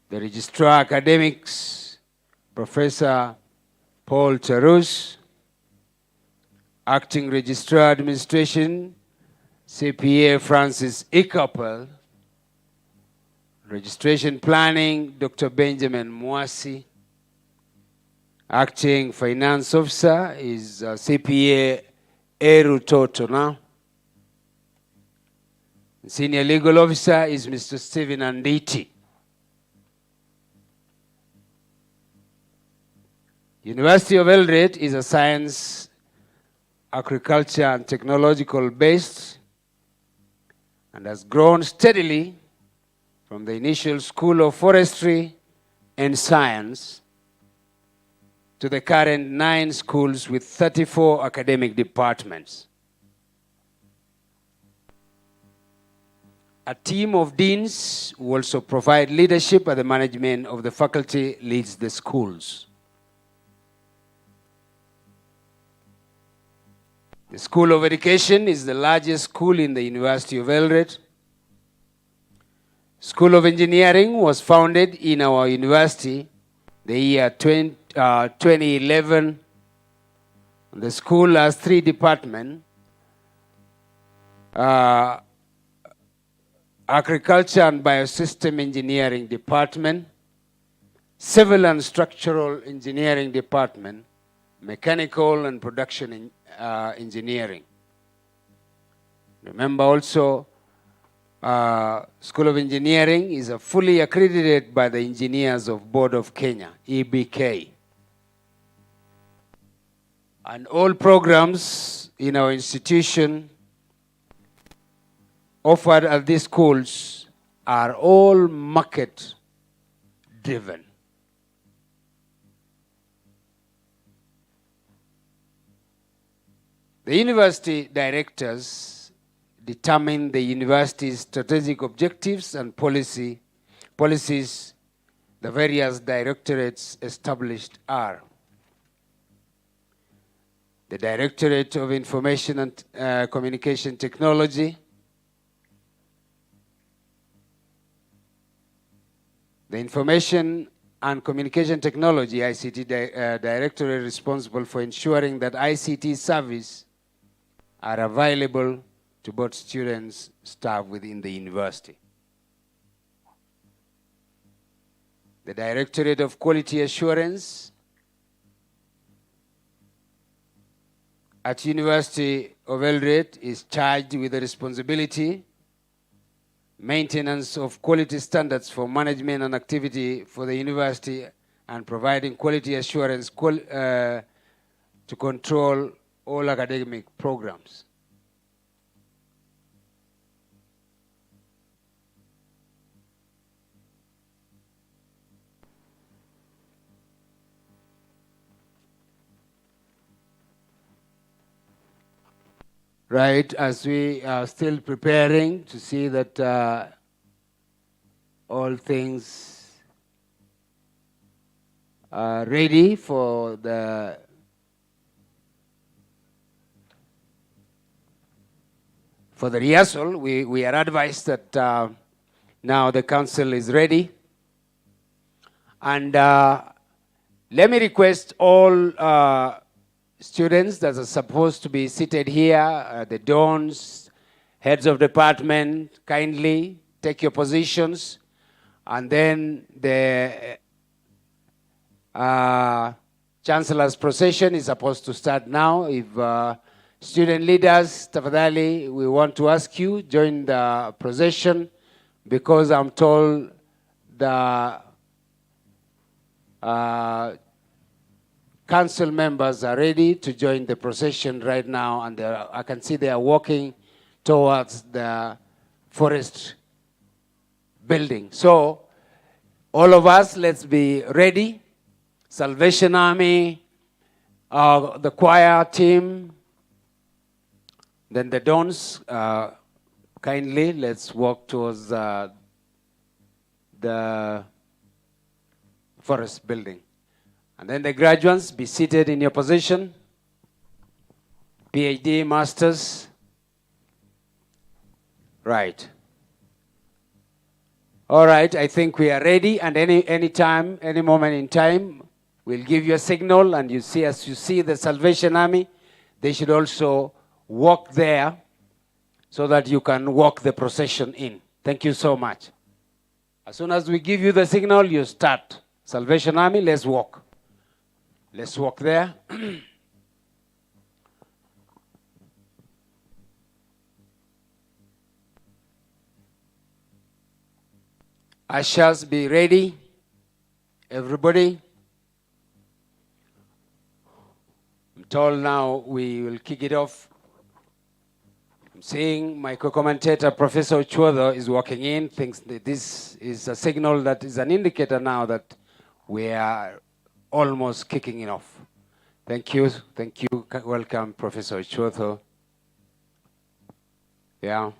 the Registrar Academics, Professor Paul Charus, Acting Registrar Administration, CPA Francis Ikapel, Registration Planning, Dr. Benjamin Mwasi, Acting Finance Officer is CPA Eru Totona. Senior Legal Officer is Mr. Stephen Anditi. University of Eldoret is a science, agriculture, and technological based and has grown steadily from the initial School of Forestry and Science to the current 9 schools with 34 academic departments. A team of deans who also provide leadership at the management of the faculty leads the schools. The School of Education is the largest school in the University of Eldoret. School of Engineering was founded in our university the year 2011. The school has 3 departments. Agriculture and Biosystem Engineering Department, Civil and Structural Engineering Department, Mechanical and Production Engineering. Remember also, School of Engineering is fully accredited by the Engineers of Board of Kenya, EBK. And all programs in our institution offered at these schools are all market driven. The university directors determine the university's strategic objectives and policies. The various directorates established are the Directorate of Information and Communication Technology, the Information and Communication Technology, ICT Directorate, responsible for ensuring that ICT service are available to both students, staff within the university. The Directorate of Quality Assurance at University of Eldoret is charged with the responsibility maintenance of quality standards for management and activity for the university and providing quality assurance to control all academic programs. Right, as we are still preparing to see that all things are ready for the rehearsal, we are advised that now the council is ready. And let me request all students that are supposed to be seated here, the dons, heads of department, kindly take your positions. And then the Chancellor's procession is supposed to start now. If student leaders, tafadhali, we want to ask you, join the procession, because I'm told the council members are ready to join the procession right now, and I can see they are walking towards the forest building. So, all of us, let's be ready. Salvation Army, the choir team, then the dons, kindly, let's walk towards the forest building. And then the graduates, be seated in your position. PhD, masters. Right. All right, I think we are ready, and any time, any moment in time, we'll give you a signal, and you see, as you see the Salvation Army, they should also walk there so that you can walk the procession in. Thank you so much. As soon as we give you the signal, you start. Salvation Army, let's walk. Let's walk there. Ushers, be ready. Everybody. I'm told now we will kick it off. I'm seeing my co-commentator, Professor Chwodo, is walking in, thinks that this is a signal that is an indicator now that we are almost kicking it off. Thank you. Thank you. Welcome, Professor Chwodo. Yeah.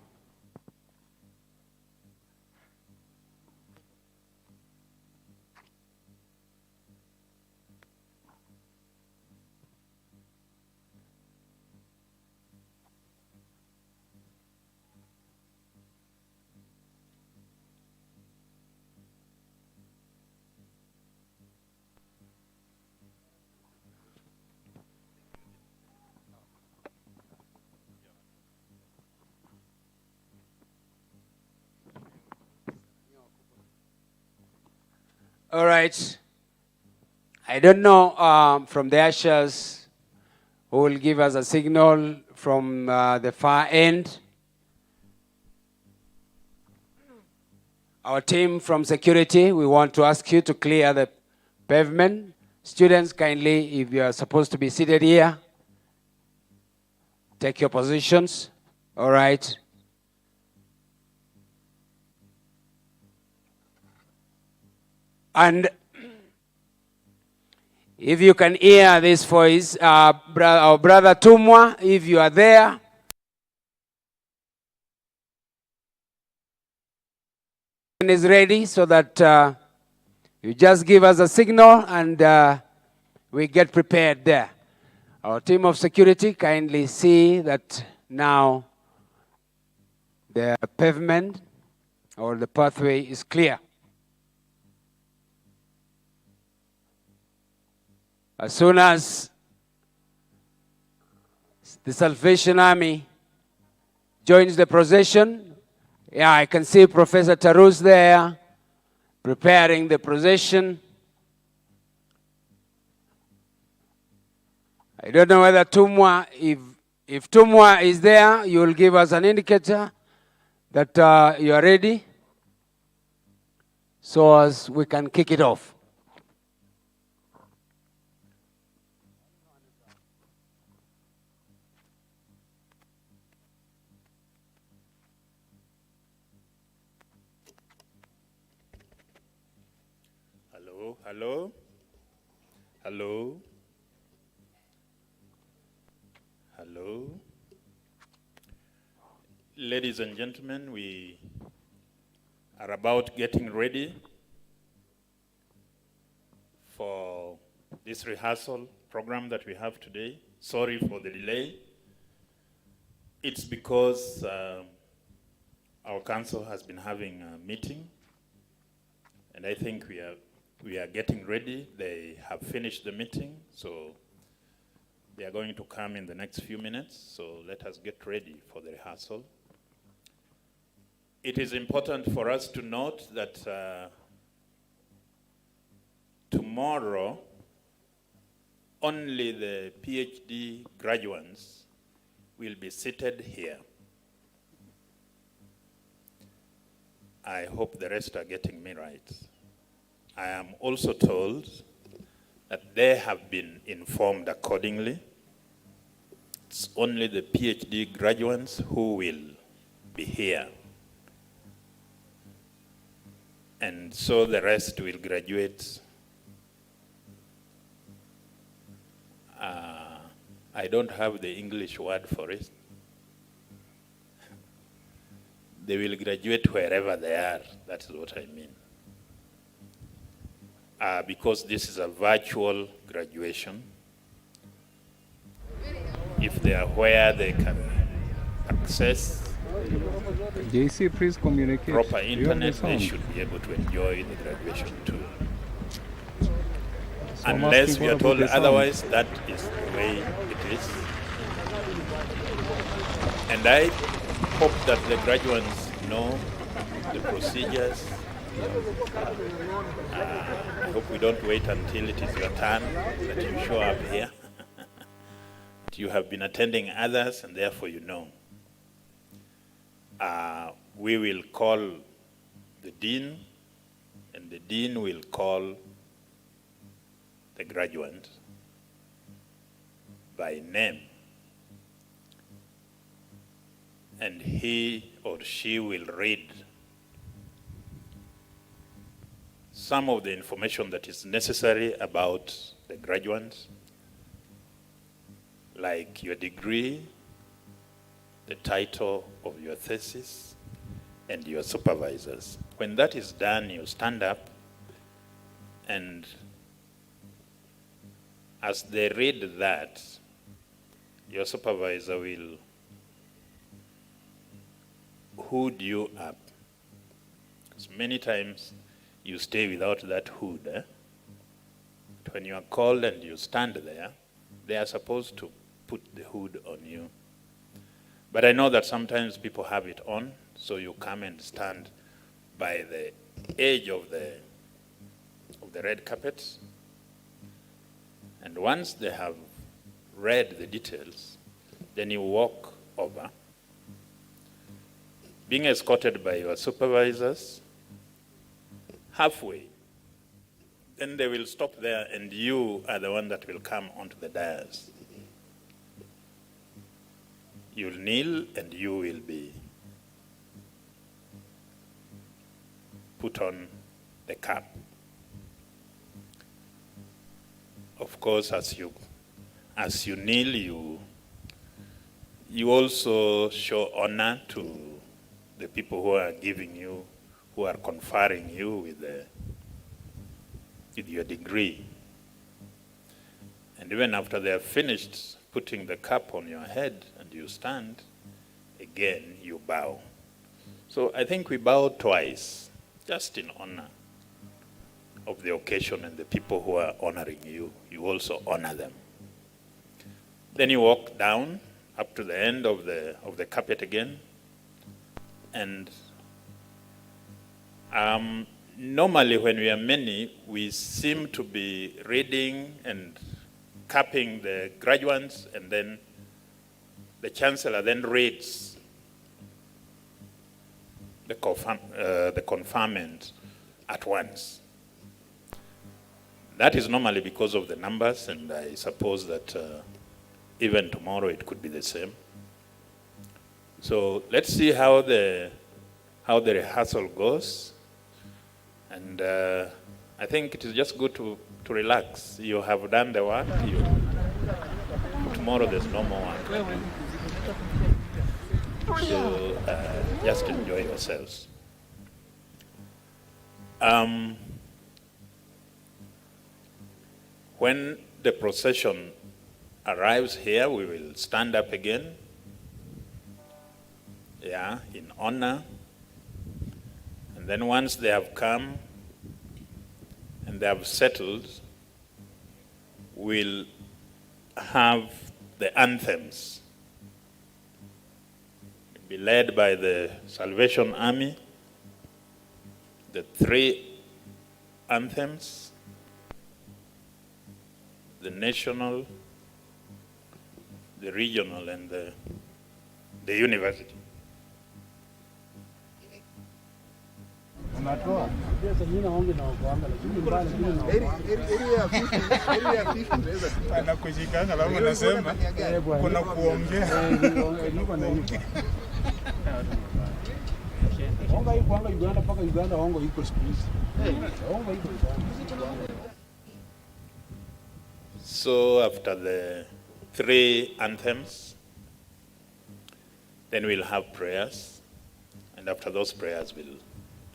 All right. I don't know from the ushers who will give us a signal from the far end. Our team from security, we want to ask you to clear the pavement. Students, kindly, if you are supposed to be seated here, take your positions. All right. And if you can hear this voice, our brother Tumwa, if you are there, is ready so that you just give us a signal and we get prepared there. Our team of security, kindly see that now the pavement or the pathway is clear. As soon as the Salvation Army joins the procession, yeah, I can see Professor Tarus there preparing the procession. I don't know whether Tumwa, if Tumwa is there, you will give us an indicator that you are ready so as we can kick it off. Hello? Hello? Hello? Ladies and gentlemen, we are about getting ready for this rehearsal program that we have today. Sorry for the delay. It's because our council has been having a meeting, and I think we are getting ready. They have finished the meeting, so they are going to come in the next few minutes. So let us get ready for the rehearsal. It is important for us to note that tomorrow, only the PhD graduates will be seated here. I hope the rest are getting me right. I am also told that they have been informed accordingly. It's only the PhD graduates who will be here. And so the rest will graduate. I don't have the English word for it. They will graduate wherever they are. That is what I mean. Because this is a virtual graduation, if they are where they can access JC, please communicate. proper You have the internet, they sound. should be able to enjoy the graduation too. So I'm Unless asking we are what about told the sound? otherwise, that is the way it is. And I hope that the graduates know the procedures. I hope we don't wait until it is your turn that you show up here. You have been attending others and therefore you know. We will call the dean and the dean will call the graduate by name. And he or she will read some of the information that is necessary about the graduates, like your degree, the title of your thesis, and your supervisors. When that is done, you stand up, and as they read that, your supervisor will hood you up. Because many times you stay without that hood. But when you are called and you stand there, they are supposed to put the hood on you. But I know that sometimes people have it on, so you come and stand by the edge of the red carpet. And once they have read the details, then you walk over, being escorted by your supervisors halfway. Then they will stop there and you are the one that will come onto the dais. You'll kneel and you will be put on the cap. Of course, as you kneel, you also show honor to the people who are giving you, who are conferring you with your degree. And even after they have finished putting the cap on your head and you stand, again you bow. So I think we bow twice, just in honor of the occasion and the people who are honoring you. You also honor them. Then you walk down up to the end of the carpet again. And normally when we are many, we seem to be reading and capping the graduates, and then the chancellor then reads the conferment at once. That is normally because of the numbers, and I suppose that even tomorrow it could be the same. So let's see how the rehearsal goes. And I think it is just good to relax. You have done the work. Tomorrow there's no more work. So just enjoy yourselves. When the procession arrives here, we will stand up again, in honor. And then once they have come and they have settled, we'll have the anthems. It'll be led by the Salvation Army, the 3 anthems, the national, the regional, and the university. Anakushikanga labda nasema kuna kuongea. Uganda paka Uganda hongo iko space. Hongo iko Uganda. So after the 3 anthems, then we'll have prayers, and after those prayers we'll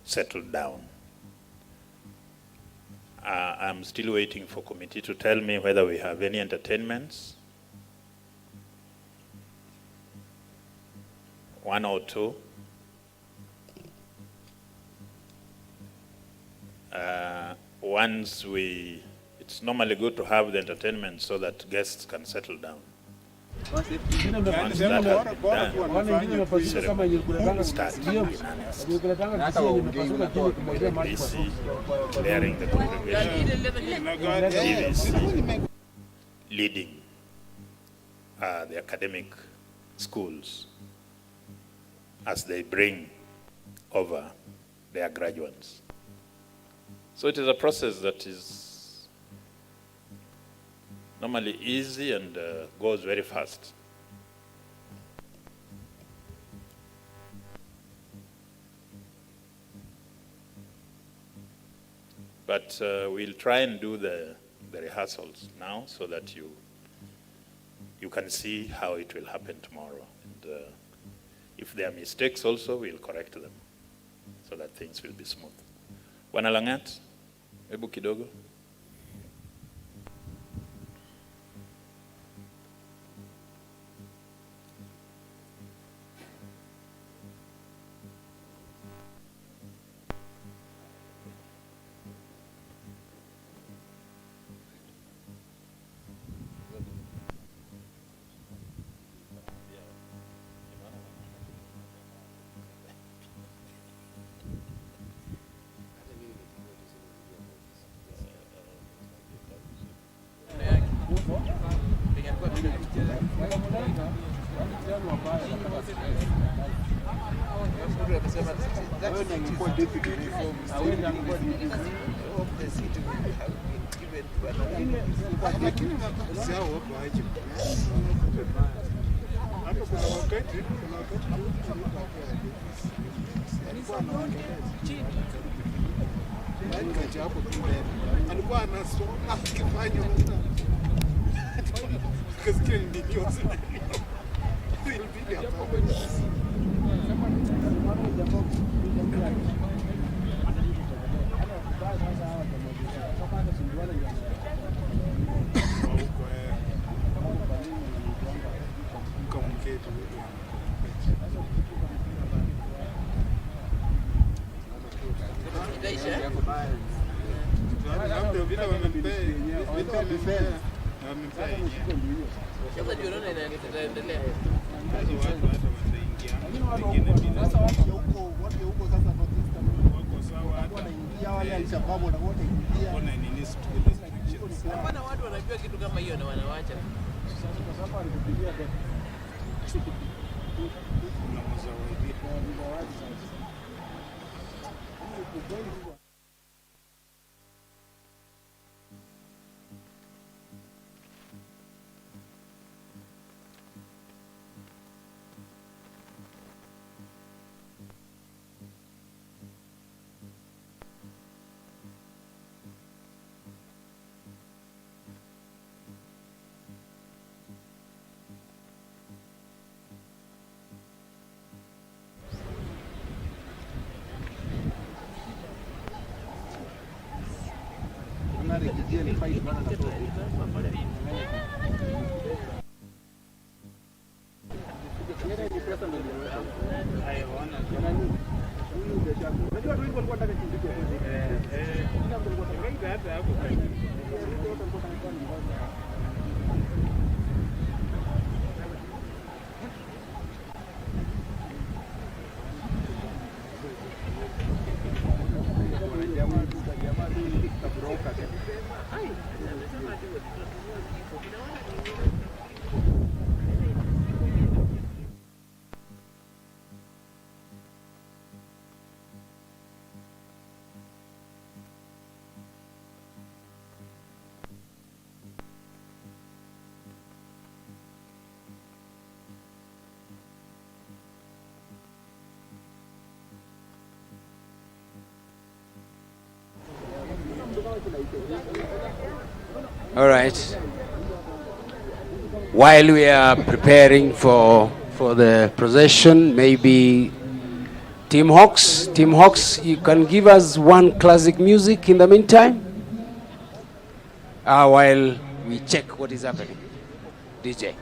settle down. I'm still waiting for committee to tell me whether we have any entertainments. one or two. It's normally good to have the entertainment so that guests can settle down. Once that has been done, ceremony starts to be announced. DC, clearing the congregation, DVC, leading the academic schools as they bring over their graduates. So it is a process that is normally easy and goes very fast. But we'll try and do the rehearsals now so that you can see how it will happen tomorrow. And if there are mistakes also, we'll correct them so that things will be smooth. Bwana Langat, hebu kidogo. All right. While we are preparing for the procession, maybe Team Hawks, you can give us one classic music in the meantime, while we check what is happening. DJ.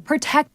Protect.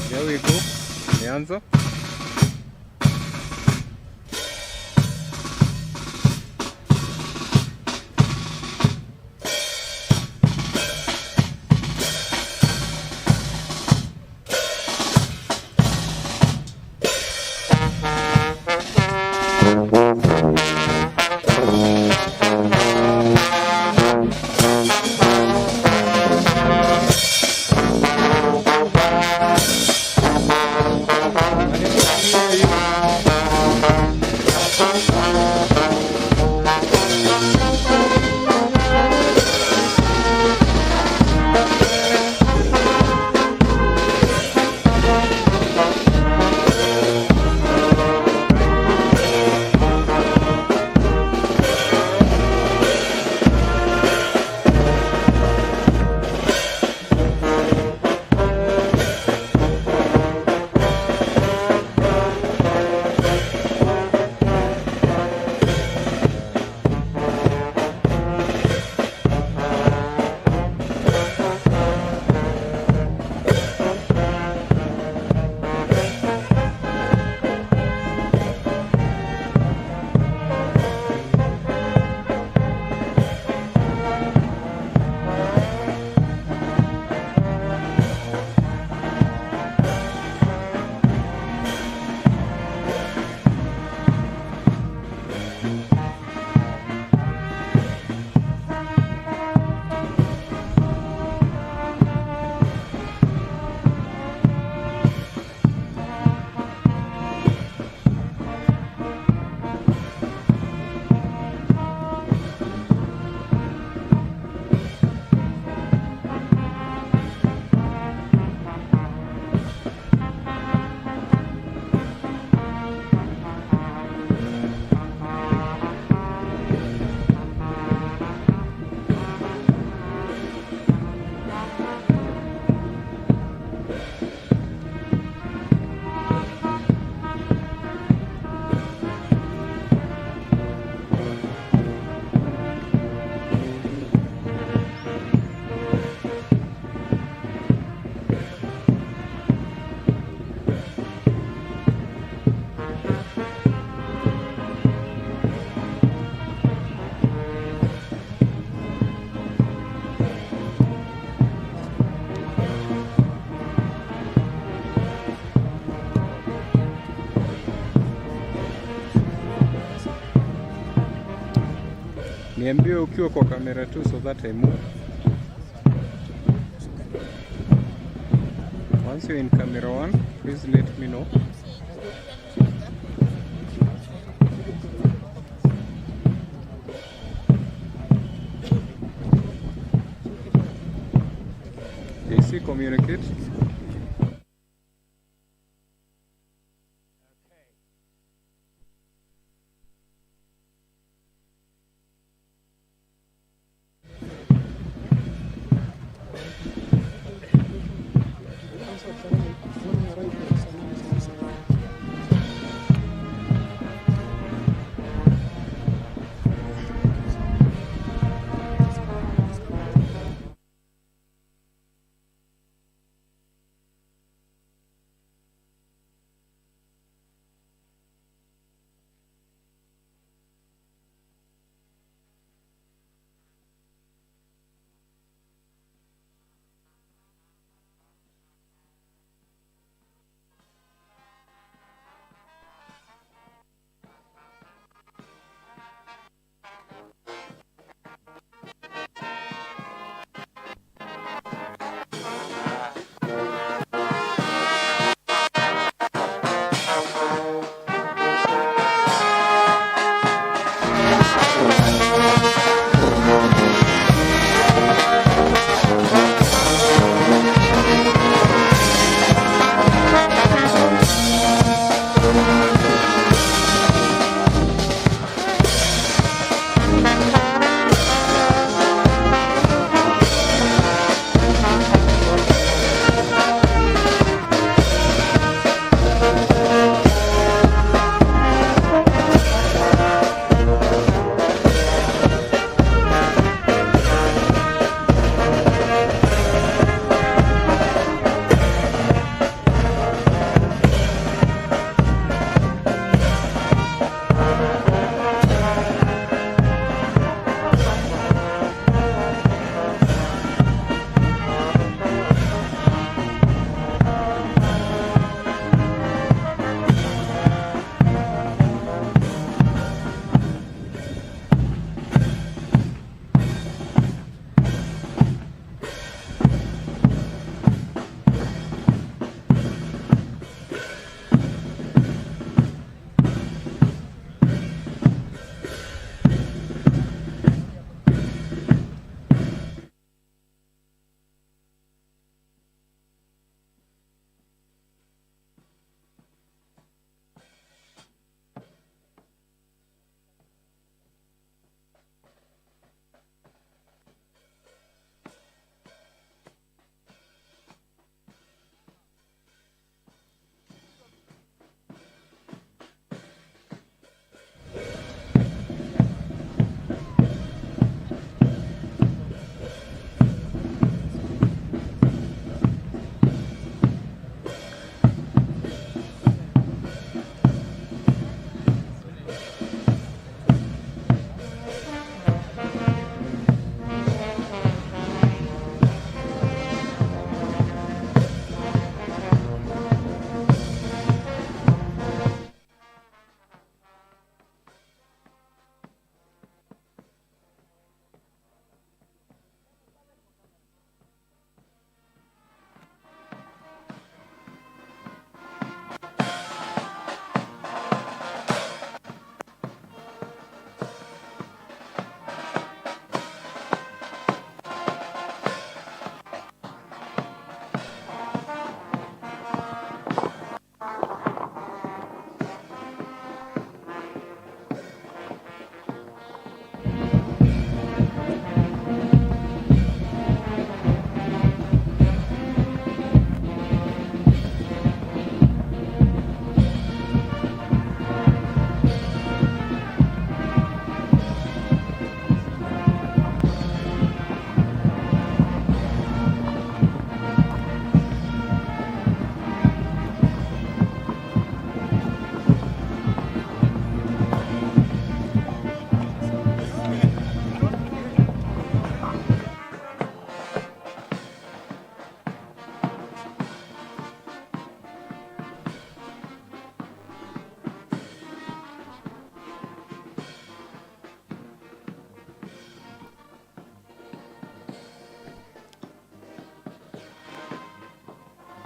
There we go. Nianza. Niambie ukiwa kwa kamera tu so that I move. Once you're in camera 1, please let me know. AC communicate.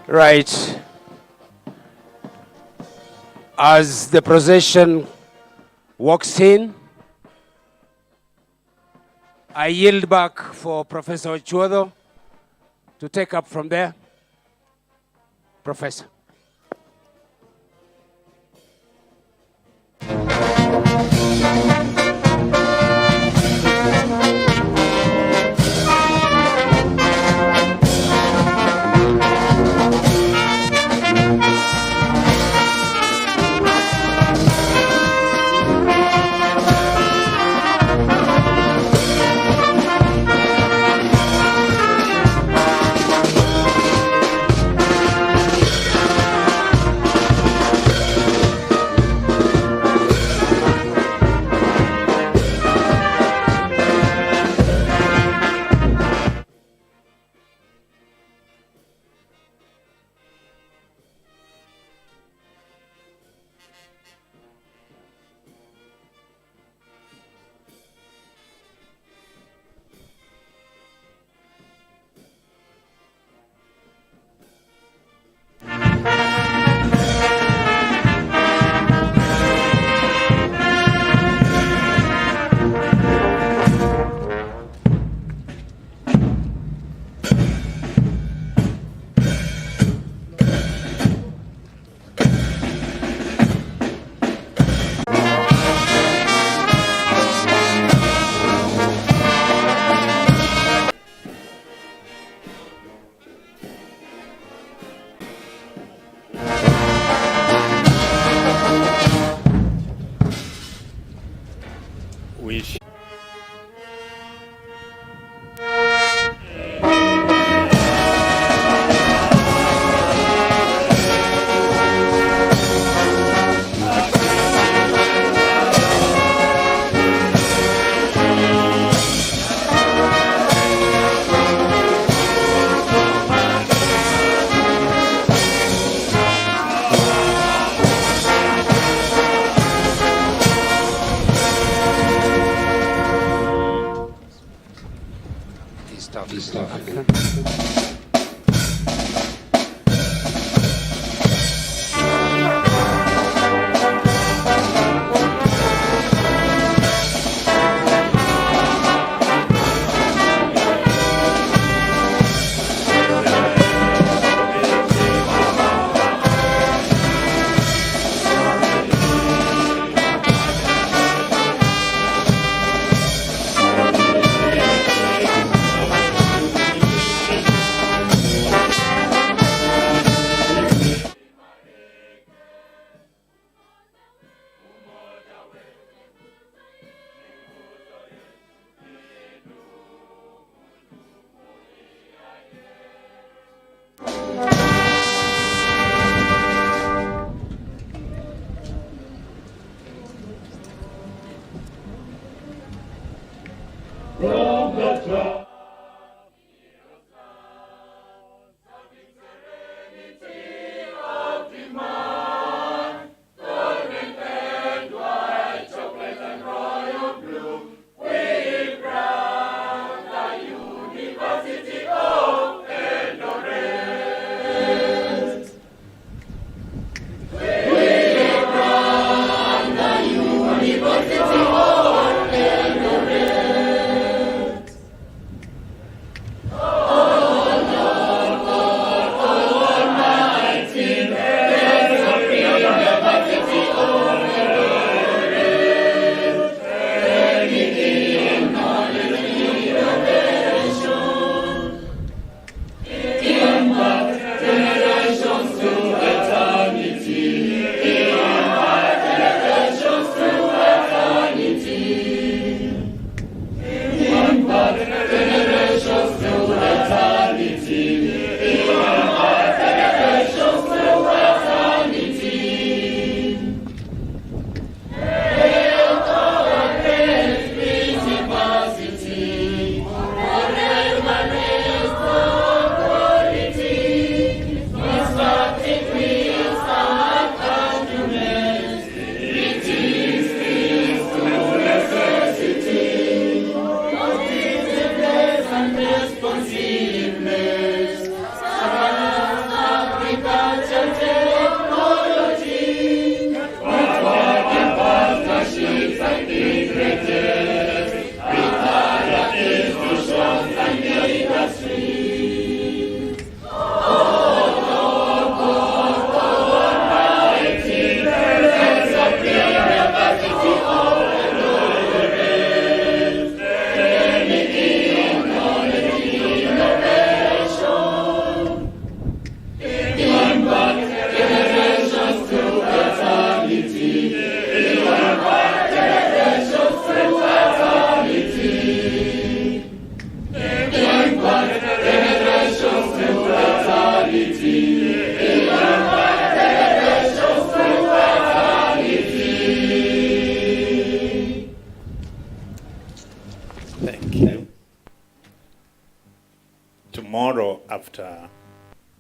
Right. As the procession walks in, I yield back for Professor Ochuodo to take up from there. Professor.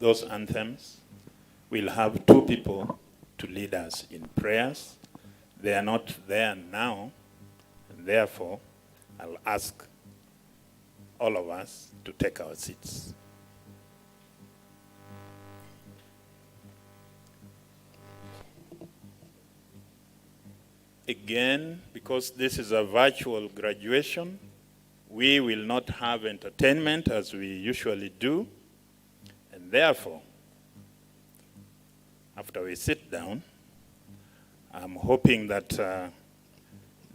those anthems, we'll have two people to lead us in prayers. They are not there now, and therefore, I'll ask all of us to take our seats. Again, because this is a virtual graduation, we will not have entertainment as we usually do, and therefore, after we sit down, I'm hoping that the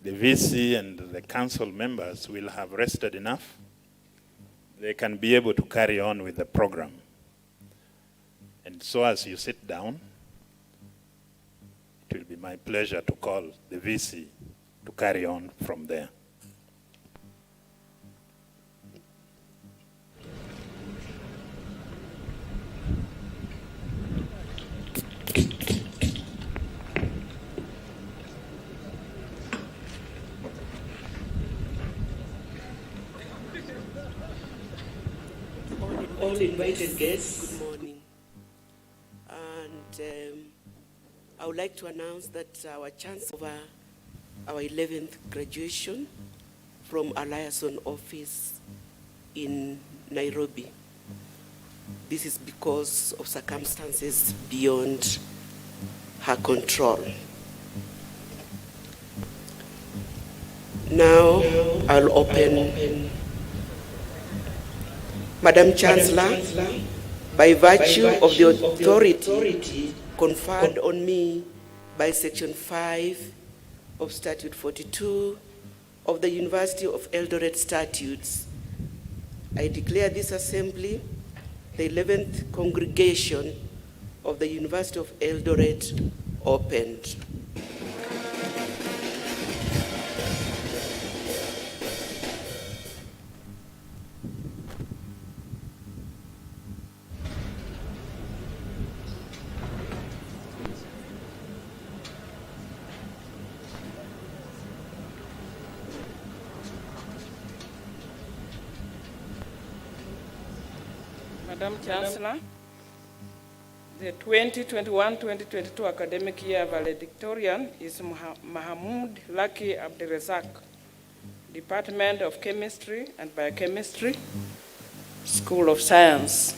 VC and the council members will have rested enough. They can be able to carry on with the program. And so as you sit down, it will be my pleasure to call the VC to carry on from there. All invited guests, good morning. And I would like to announce that our chance of our 11th graduation from our liaison office in Nairobi. This is because of circumstances beyond her control. Now I'll open. Madam Chancellor, by virtue of the authority conferred on me by Section 5 of Statute 42 of the University of Eldoret Statutes, I declare this assembly the 11th congregation of the University of Eldoret opened. Madam Chancellor, the 2021-2022 academic year valedictorian is Mahmoud Lucky Abdirazak, Department of Chemistry and Biochemistry, School of Science.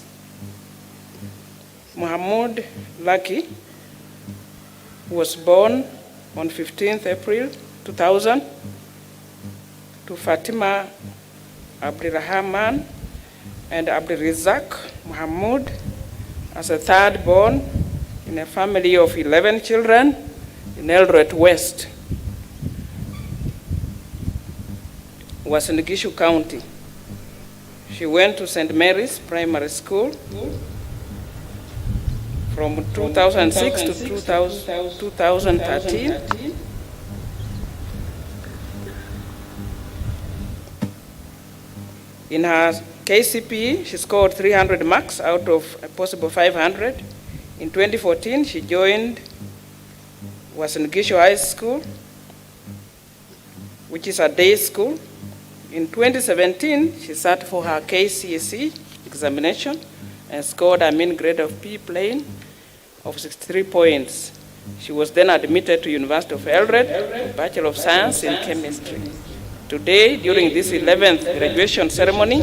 Mahmoud Lucky was born on 15th April 2000 to Fatima Abdirahman and Abdirazak Mahmoud as a third born in a family of 11 children in Eldoret West, Uasin Gishu County. She went to St. Mary's Primary School from 2006 to 2013. In her KCPE, she scored 300 marks out of a possible 500. In 2014, she joined Uasin Gishu High School, which is a day school. In 2017, she sat for her KCSE examination and scored a mean grade of P plain of 63 points. She was then admitted to University of Eldoret, Bachelor of Science in Chemistry. Today, during this 11th graduation ceremony,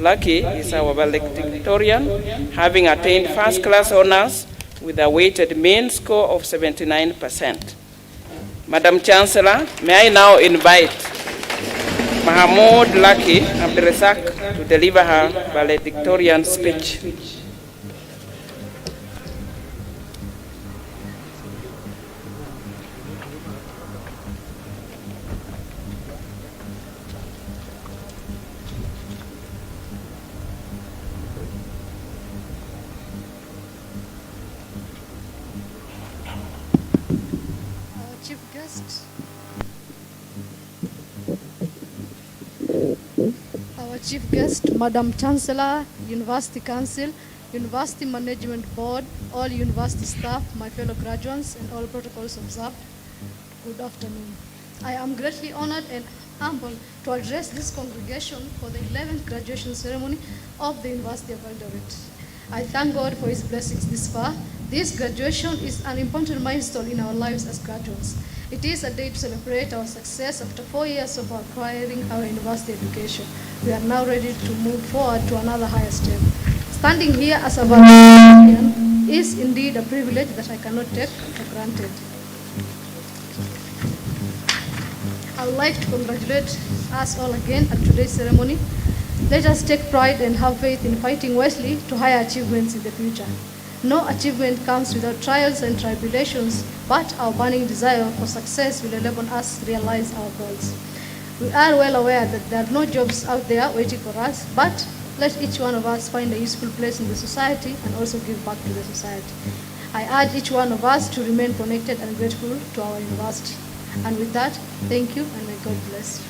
Lucky is our valedictorian, having attained first-class honors with a weighted mean score of 79%. Madam Chancellor, may I now invite Mahmoud Lucky Abdirazak to deliver her valedictorian speech. Chief guest, Madam Chancellor, University Council, University Management Board, all university staff, my fellow graduates, and all protocols observed, good afternoon. I am greatly honored and humbled to address this congregation for the 11th graduation ceremony of the University of Eldoret. I thank God for His blessings this far. This graduation is an important milestone in our lives as graduates. It is a day to celebrate our success after 4 years of acquiring our university education. We are now ready to move forward to another higher step. Standing here as a valedictorian is indeed a privilege that I cannot take for granted. I would like to congratulate us all again at today's ceremony. Let us take pride and have faith in fighting wisely to higher achievements in the future. No achievement comes without trials and tribulations, but our burning desire for success will enable us to realize our goals. We are well aware that there are no jobs out there waiting for us, but let each one of us find a useful place in the society and also give back to the society. I urge each one of us to remain connected and grateful to our university. And with that, thank you and may God bless you.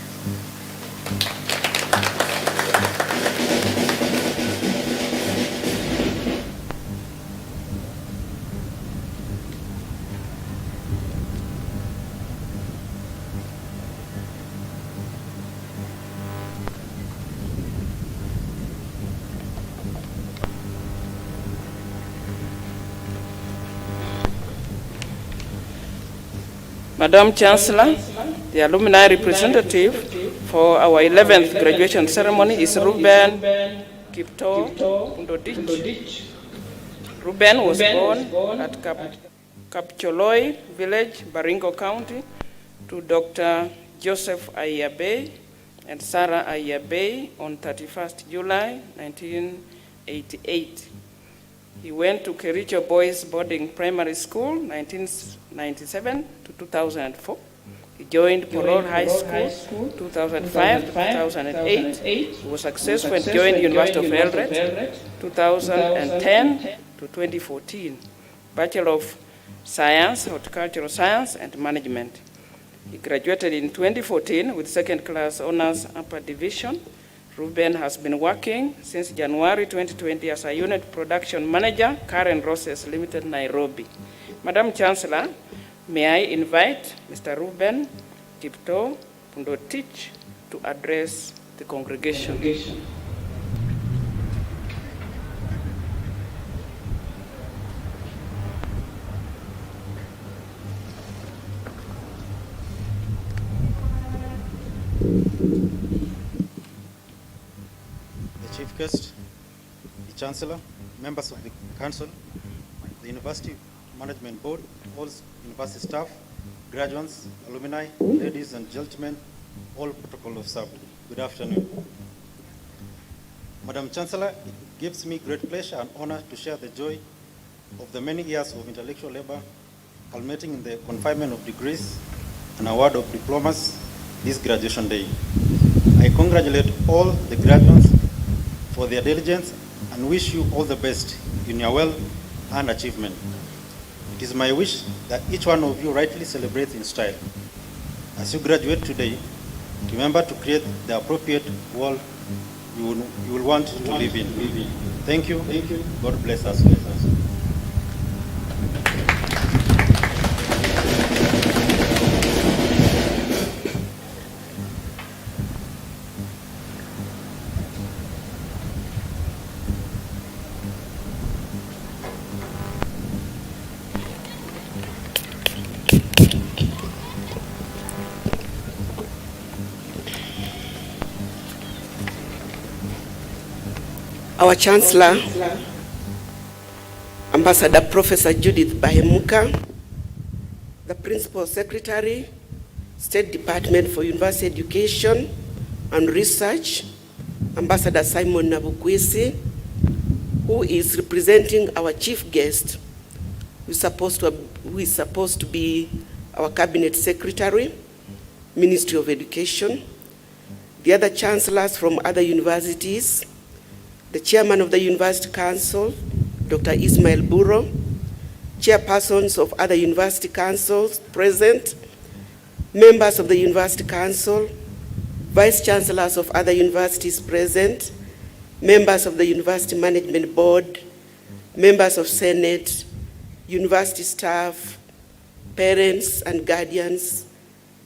Madam Chancellor, the alumni representative for our 11th graduation ceremony is Ruben Kipto Ndodich. Ruben was born at Kapcholoi village, Baringo County, to Dr. Joseph Ayabe and Sarah Ayabe on 31st July 1988. He went to Kericho Boys Boarding Primary School, 1997 to 2004. He joined Porol High School, 2005 to 2008. He was successful and joined University of Eldoret, 2010 to 2014. Bachelor of Science, Horticultural Science and Management. He graduated in 2014 with second class honors upper division. Ruben has been working since January 2020 as a unit production manager, Karen Roses Limited, Nairobi. Madam Chancellor, may I invite Mr. Ruben Kipto Pundotich to address the congregation. Chief Guest, the Chancellor, members of the Council, the University Management Board, all university staff, graduates, alumni, ladies and gentlemen, all protocol observed. Good afternoon. Madam Chancellor, it gives me great pleasure and honor to share the joy of the many years of intellectual labor, culminating in the conferment of degrees and award of diplomas this graduation day. I congratulate all the graduates for their diligence and wish you all the best in your well-earned achievement. It is my wish that each one of you rightly celebrates in style. As you graduate today, remember to create the appropriate world you will want to live in. Thank you. God bless us. Our Chancellor, Ambassador Professor Judith Bahemuka, the Principal Secretary, State Department for University Education and Research, Ambassador Simon Nabukwisi, who is representing our chief guest, who is supposed to be our Cabinet Secretary, Ministry of Education, the other chancellors from other universities, the chairman of the University Council, Dr. Ismail Buro, chairpersons of other university councils present, members of the University Council, vice chancellors of other universities present, members of the University Management Board, members of Senate, university staff, parents and guardians,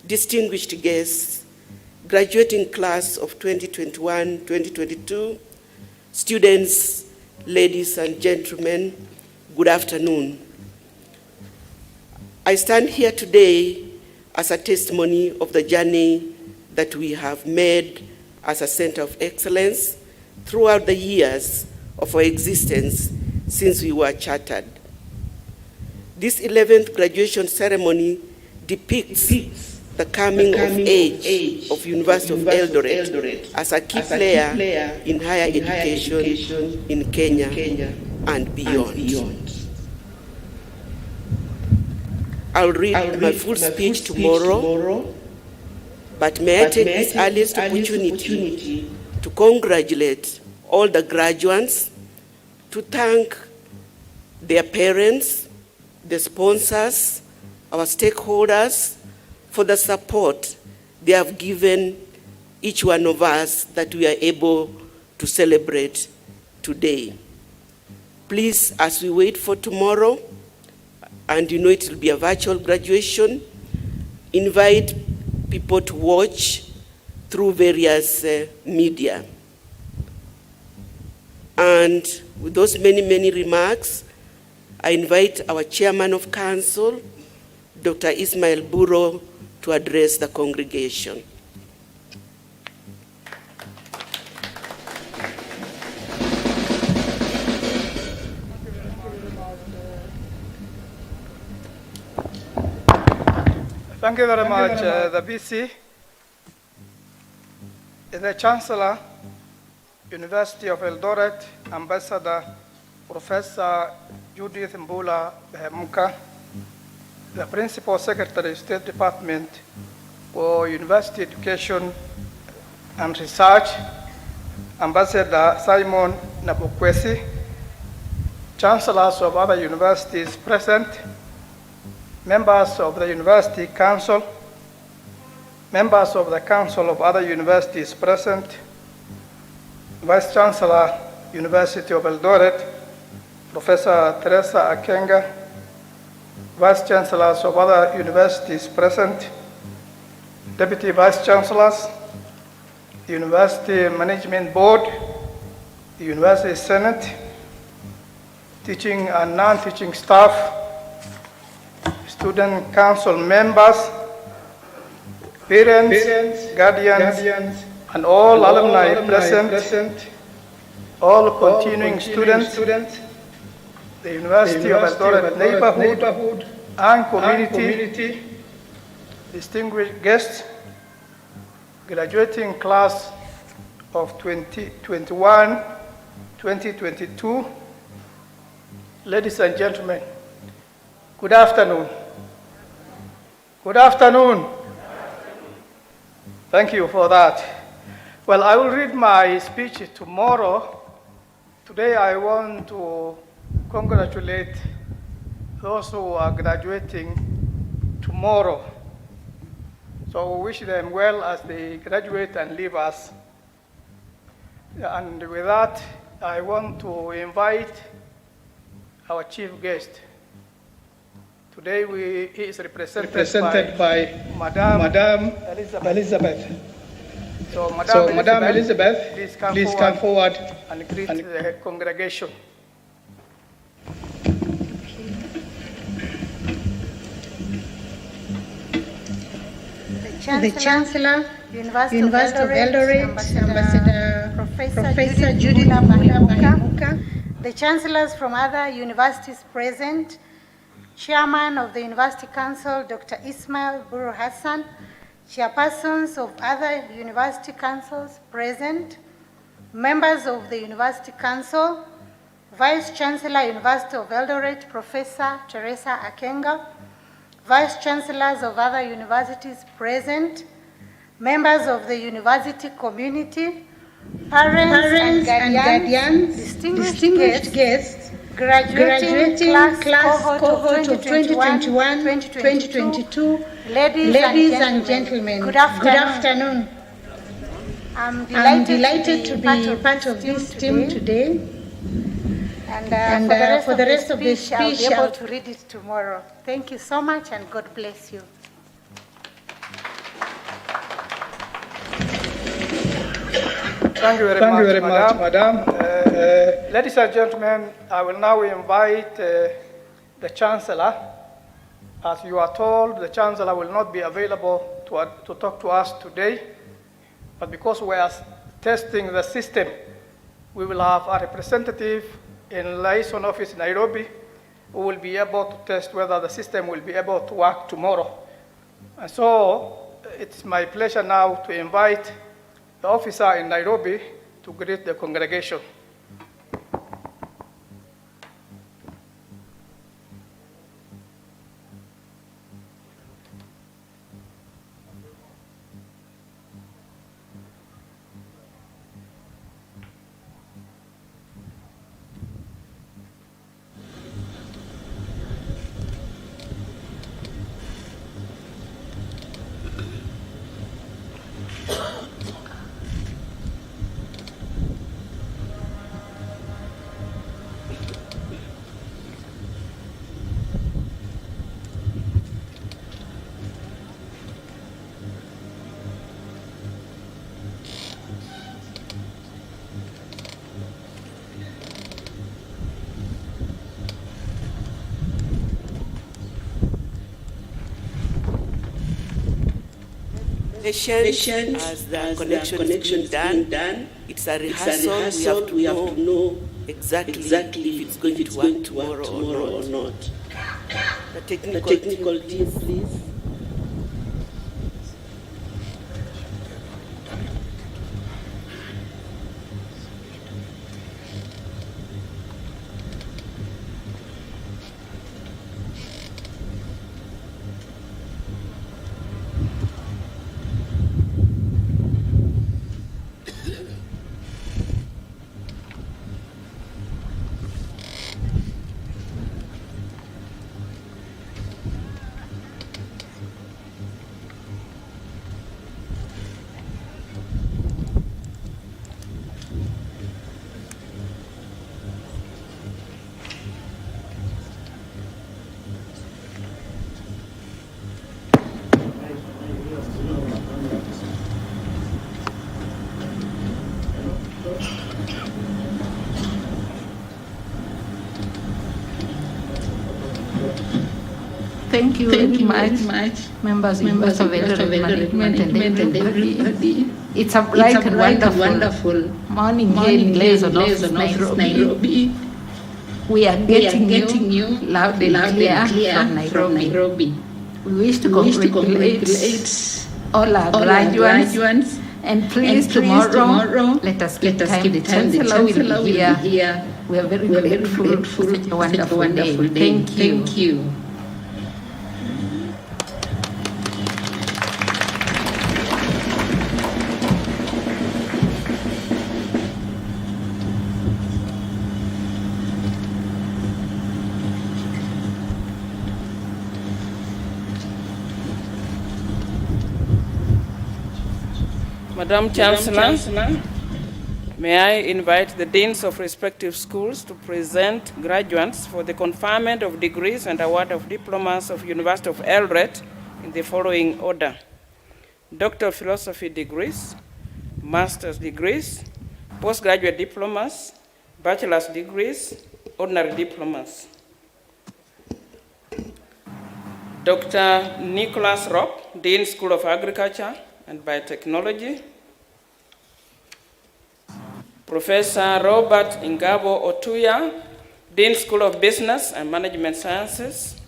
distinguished guests, graduating class of 2021-2022, students ladies and gentlemen, good afternoon. I stand here today as a testimony of the journey that we have made as a Center of Excellence throughout the years of our existence since we were chartered. This 11th graduation ceremony depicts the coming of age of University of Eldoret as a key player in higher education in Kenya and beyond. I'll read my full speech tomorrow, but may I take this earliest opportunity to congratulate all the graduates, to thank their parents, the sponsors, our stakeholders, for the support they have given each one of us that we are able to celebrate today. Please, as we wait for tomorrow, and you know it will be a virtual graduation, invite people to watch through various media. And with those many remarks, I invite our Chairman of Council, Dr. Ismail Buro, to address the congregation. Thank you very much, the VC, the Chancellor, University of Eldoret, Ambassador Professor Judith Mbula Muka, the Principal Secretary, State Department for University Education and Research, Ambassador Simon Nabukwesi, Chancellors of other universities present, members of the University Council, members of the Council of other universities present, Vice Chancellor, University of Eldoret, Professor Teresa Akenga, Vice Chancellors of other universities present, Deputy Vice Chancellors, the University Management Board, the University Senate, teaching and non-teaching staff, Student Council members, parents, guardians, and all alumni present, all continuing students, the University of Eldoret neighborhood and community, distinguished guests, graduating class of 2021-2022, ladies and gentlemen, good afternoon. Good afternoon. Thank you for that. Well, I will read my speech tomorrow. Today I want to congratulate those who are graduating tomorrow. So we wish them well as they graduate and leave us. And with that, I want to invite our chief guest. Today he is represented by Madame Elizabeth. So Madame Elizabeth, please come forward and greet the congregation. The Chancellor, University of Eldoret, Ambassador Professor Judith Mbula, the Chancellors from other universities present, Chairman of the University Council, Dr. Ismail Buru Hassan, Chairpersons of other university councils present, members of the University Council, Vice Chancellor, University of Eldoret, Professor Teresa Akenga, Vice Chancellors of other universities present, members of the university community, parents and guardians, distinguished guests, graduating class cohort of 2021-2022, ladies and gentlemen, good afternoon. I'm delighted to be part of this team today. And for the rest of the speech, I'll be able to read it tomorrow. Thank you so much, and God bless you. Thank you very much, Madam. Ladies and gentlemen, I will now invite the Chancellor. As you are told, the Chancellor will not be available to talk to us today, but because we are testing the system, we will have a representative in liaison office in Nairobi who will be able to test whether the system will be able to work tomorrow. And so it's my pleasure now to invite the officer in Nairobi to greet the congregation. Patient as the connection is being done. It's a rehearsal. We have to know exactly if it's going to work tomorrow or not. The technical team, please. Thank you very much, members of Eldoret management and everybody. It's a bright and wonderful morning here in Liaison Office, Nairobi. We are getting you loud and clear from Nairobi. We wish to congratulate all our graduates. And please, tomorrow, let us give time. The Chancellor will be here. We are very grateful for such a wonderful day. Thank you. Madam Chancellor, may I invite the deans of respective schools to present graduates for the conferment of degrees and award of diplomas of University of Eldoret in the following order: Doctor of Philosophy degrees, Master's degrees, Postgraduate diplomas, Bachelor's degrees, Ordinary diplomas. Dr. Nicholas Ropp, Dean School of Agriculture and Biotechnology. Professor Robert Ingabo Otuya, Dean School of Business and Management Sciences.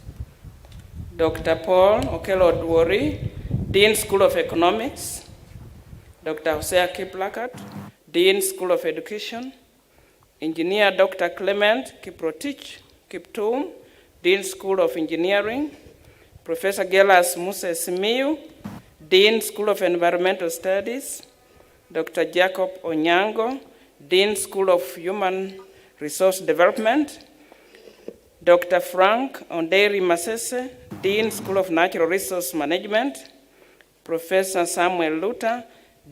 Dr. Paul Okelo Dwori, Dean School of Economics. Dr. Hosea Kiplakat, Dean School of Education. Engineer Dr. Clement Kiprotich Kiptum, Dean School of Engineering. Professor Gelas Musa Simiyu, Dean School of Environmental Studies. Dr. Jacob Onyango, Dean School of Human Resource Development. Dr. Frank Onderi Masese, Dean School of Natural Resource Management. Professor Samuel Luta,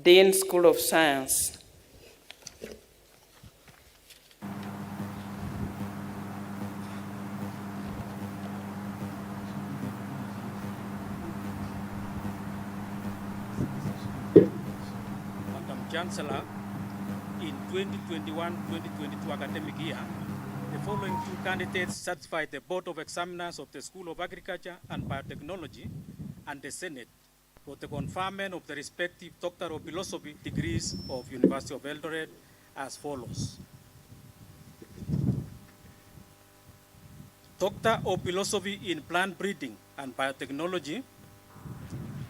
Dean School of Science. Chancellor, 2021-2022 academic year, the following two candidates certified the Board of Examiners of the School of Agriculture and Biotechnology and the Senate for the conferment of the respective Doctor of Philosophy degrees of University of Eldoret as follows. Doctor of Philosophy in Plant Breeding and Biotechnology,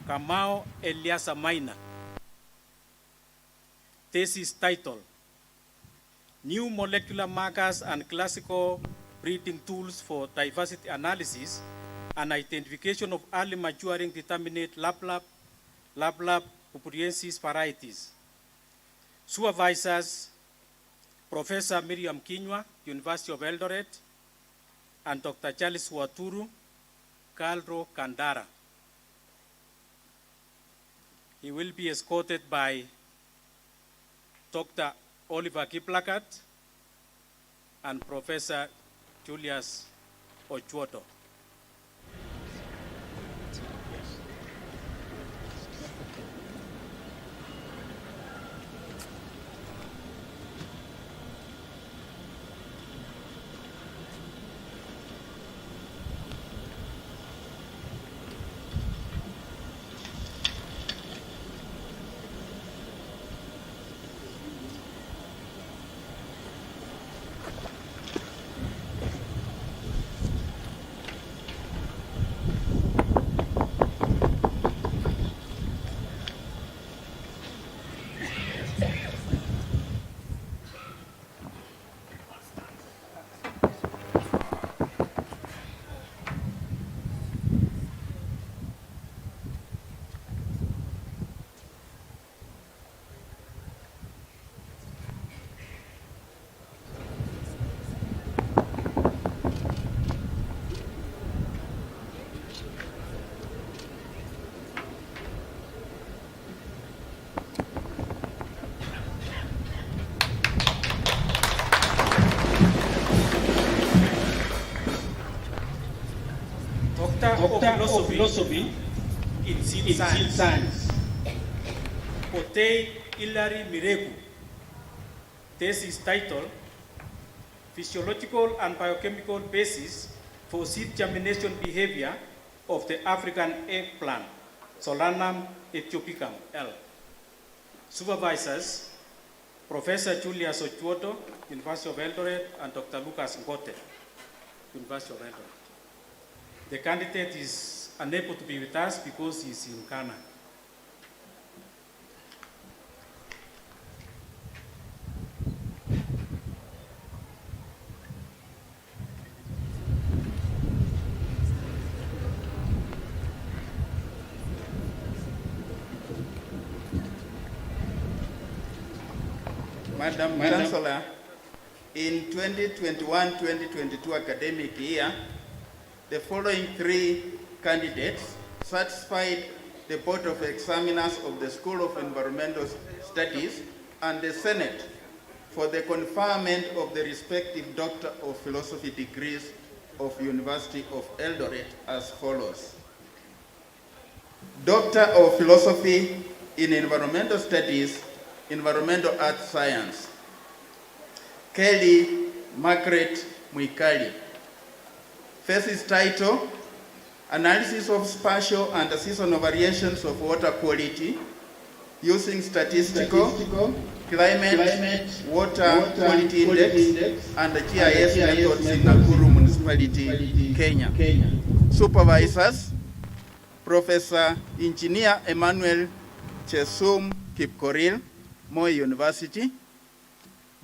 Kamau Eliasa Maina. Thesis title, New Molecular Markers and Classical Breeding Tools for Diversity Analysis and Identification of Early Maturing Determinate Lablab Pupuriensis Varieties. Supervisors, Professor Miriam Kinywa, University of Eldoret, and Dr. Charles Waturu, Kalro Kandara. He will be escorted by Dr. Oliver Kiplagat and Professor Julius Ochuoto. Doctor of Philosophy in Seed Science. Potei Hilary Miregu. Thesis title, Physiological and Biochemical Basis for Seed Germination Behavior of the African Eggplant, Solanum ethiopica L. Supervisors, Professor Julius Ochuoto, University of Eldoret, and Dr. Lucas Ngote, University of Eldoret. The candidate is unable to be with us because he's in Ghana. Madam Chancellor, in 2021-2022 academic year, the following three candidates satisfied the Board of Examiners of the School of Environmental Studies and the Senate for the conferment of the respective Doctor of Philosophy degrees of University of Eldoret as follows. Doctor of Philosophy in Environmental Studies, Environmental Earth Science, Kelly Margaret Mwikali. Thesis title, Analysis of Spatial and Seasonal Variations of Water Quality using Statistical, Climate, Water Quality Index, and the GIS methods in Nakuru Municipality, Kenya. Supervisors, Professor Engineer Emmanuel Chesum Kipkoril, Moi University,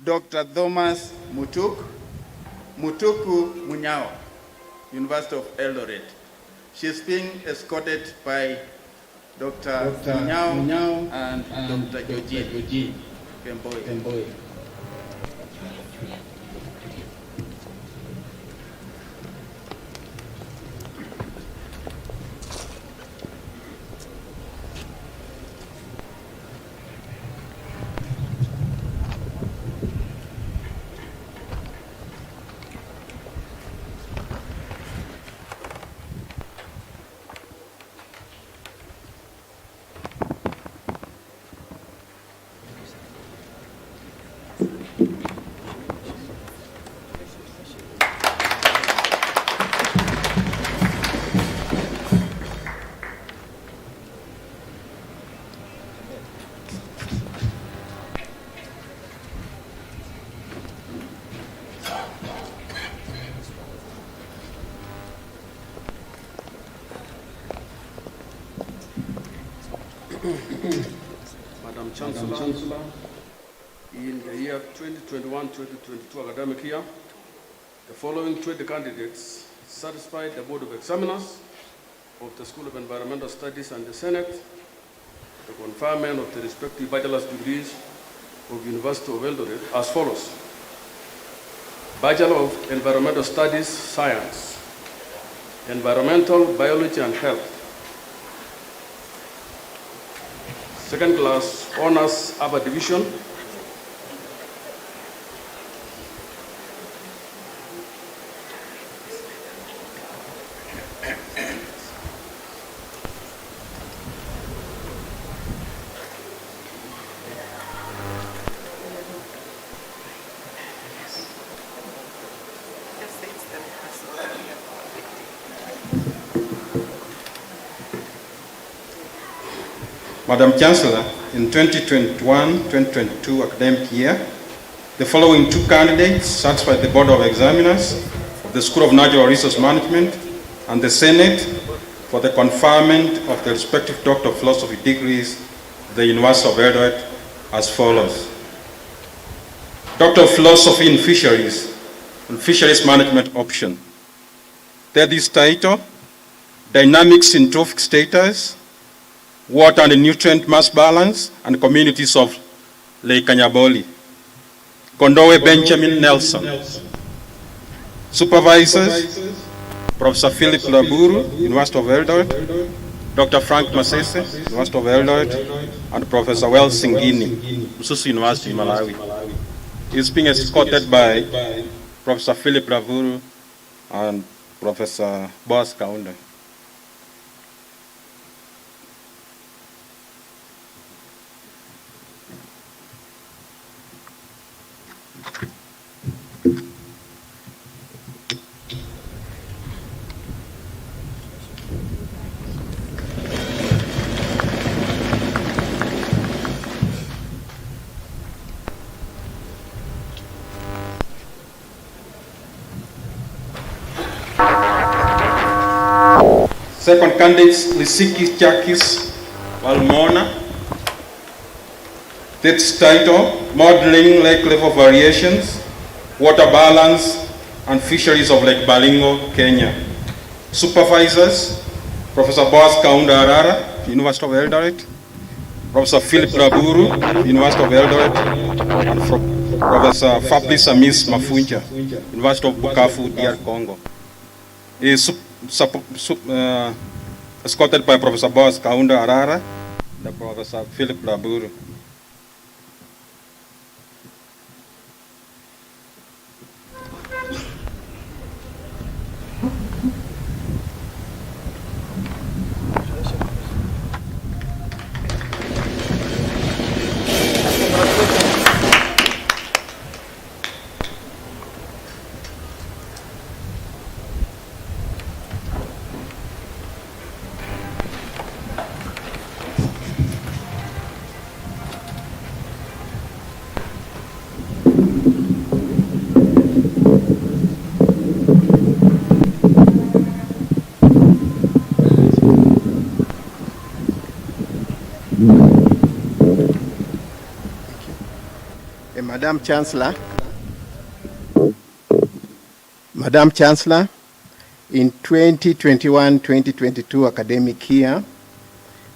Dr. Thomas Mutuku Munyao, University of Eldoret. She's being escorted by Dr. Munyao and Dr. Georgie Kemboi. Madam Chancellor, in the year 2021-2022 academic year, the following 20 candidates satisfied the Board of Examiners of the School of Environmental Studies and the Senate, the conferment of the respective bachelor's degrees of University of Eldoret as follows. Bachelor of Environmental Studies, Science, Environmental Biology and Health. Second class honors upper division. Madam Chancellor, in 2021-2022 academic year, the following 2 candidates satisfied the Board of Examiners of the School of Natural Resource Management and the Senate for the conferment of the respective Doctor of Philosophy degrees of the University of Eldoret as follows. Doctor of Philosophy in Fisheries and Fisheries Management option. Thesis title, Dynamics in Trophic Status, Water and Nutrient Mass Balance, and Communities of Lake Kanyaboli. Kondowe Benjamin Nelson. Supervisors, Professor Philip Laburu, University of Eldoret, Dr. Frank Masese, University of Eldoret, and Professor Wells Singini, Mususu University, Malawi. He is being escorted by Professor Philip Laburu and Professor Boaz Kaunda. Second candidates, Lisiki Chakis Valmona. Text title, Modeling Lake Level Variations, Water Balance, and Fisheries of Lake Balingo, Kenya. Supervisors, Professor Boaz Kaunda Arara, University of Eldoret, Professor Philip Laburu, University of Eldoret, and Professor Fabrice Amis Mafunja, University of Bukavu, DR Congo. He is escorted by Professor Boaz Kaunda Arara and Professor Philip Laburu. Madam Chancellor, in 2021-2022 academic year,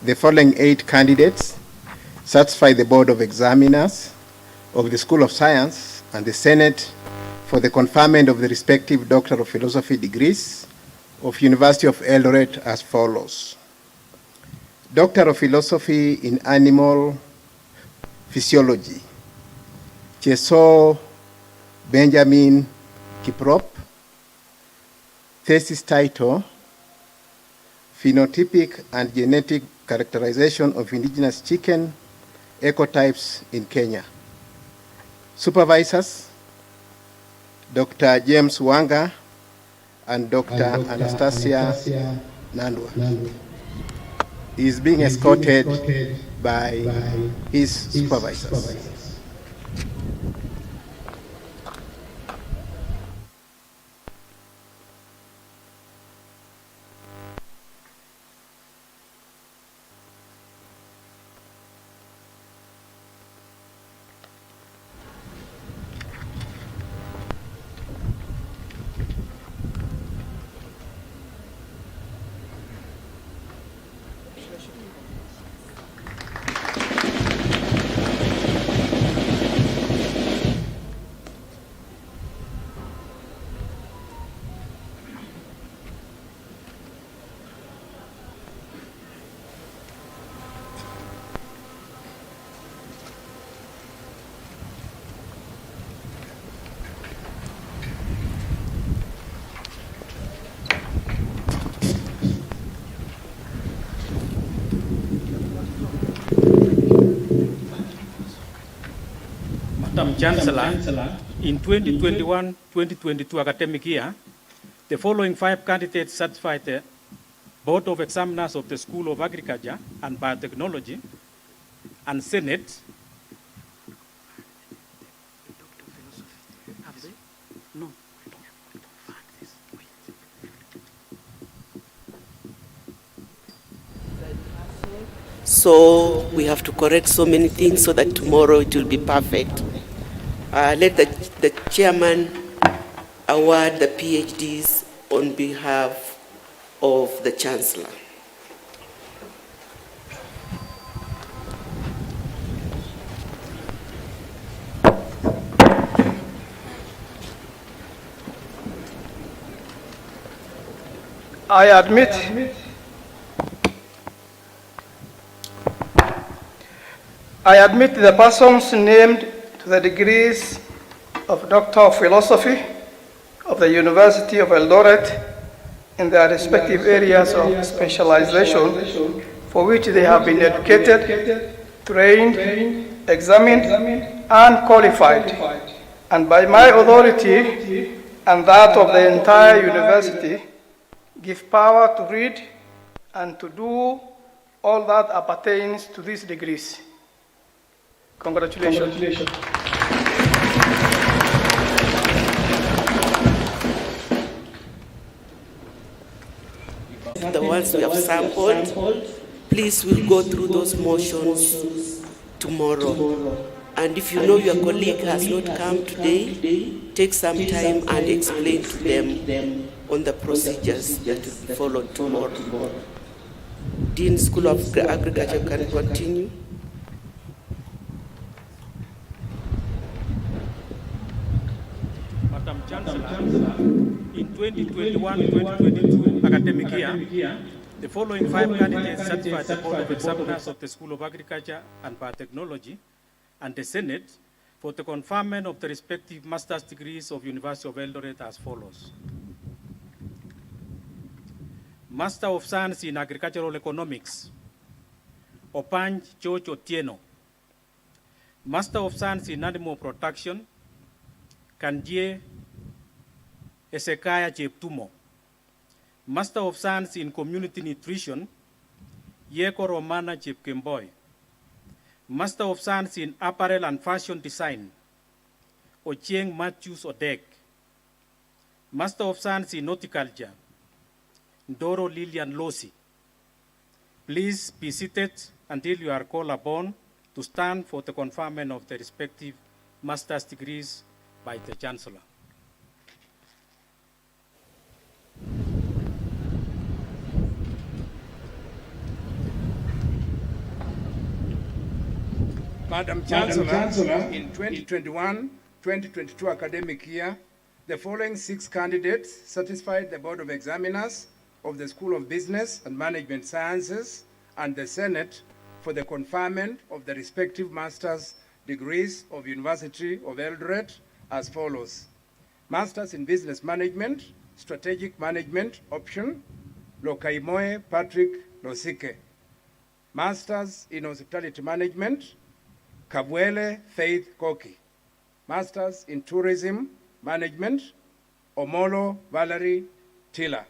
the following 8 candidates satisfy the Board of Examiners of the School of Science and the Senate for the conferment of the respective Doctor of Philosophy degrees of University of Eldoret as follows. Doctor of Philosophy in Animal Physiology, Cheso Benjamin Kiprop. Thesis title, Phenotypic and Genetic Characterization of Indigenous Chicken Ecotypes in Kenya. Supervisors, Dr. James Wanga and Dr. Anastasia Nandwa. He is being escorted by his supervisors. Madam Chancellor, in 2021-2022 academic year, the following 5 candidates certified the Board of Examiners of the School of Agriculture and Biotechnology and Senate So we have to correct so many things so that tomorrow it will be perfect. Let the chairman award the PhDs on behalf of the Chancellor. I admit the persons named to the degrees of Doctor of Philosophy of the University of Eldoret in their respective areas of specialization for which they have been educated, trained, examined, and qualified, and by my authority and that of the entire university, give power to read and to do all that appertains to these degrees. Congratulations. The ones we have sampled, please we'll go through those motions tomorrow. And if you know your colleague has not come today, take some time and explain to them on the procedures that will be followed tomorrow. Dean School of Agriculture can continue. Madam Chancellor, in 2021-2022 academic year, the following 5 candidates certified the Board of Examiners of the School of Agriculture and Biotechnology and the Senate for the conferment of the respective master's degrees of University of Eldoret as follows. Master of Science in Agricultural Economics, Opanj George Otieno. Master of Science in Animal Production, Kandie Esekaya Cheptumo. Master of Science in Community Nutrition, Yeko Romana Chepkemboy. Master of Science in Apparel and Fashion Design, Ochieng Matthews Odek. Master of Science in Horticulture, Ndoro Lilian Losi. Please be seated until you are called upon to stand for the conferment of the respective master's degrees by the Chancellor. Madam Chancellor, in 2021-2022 academic year, the following 6 candidates satisfied the Board of Examiners of the School of Business and Management Sciences and the Senate for the conferment of the respective master's degrees of University of Eldoret as follows. Masters in Business Management, Strategic Management option, Lokaimoe Patrick Losike. Masters in Hospitality Management, Kabwele Faith Koki. Masters in Tourism Management, Omolo Valerie Tiller.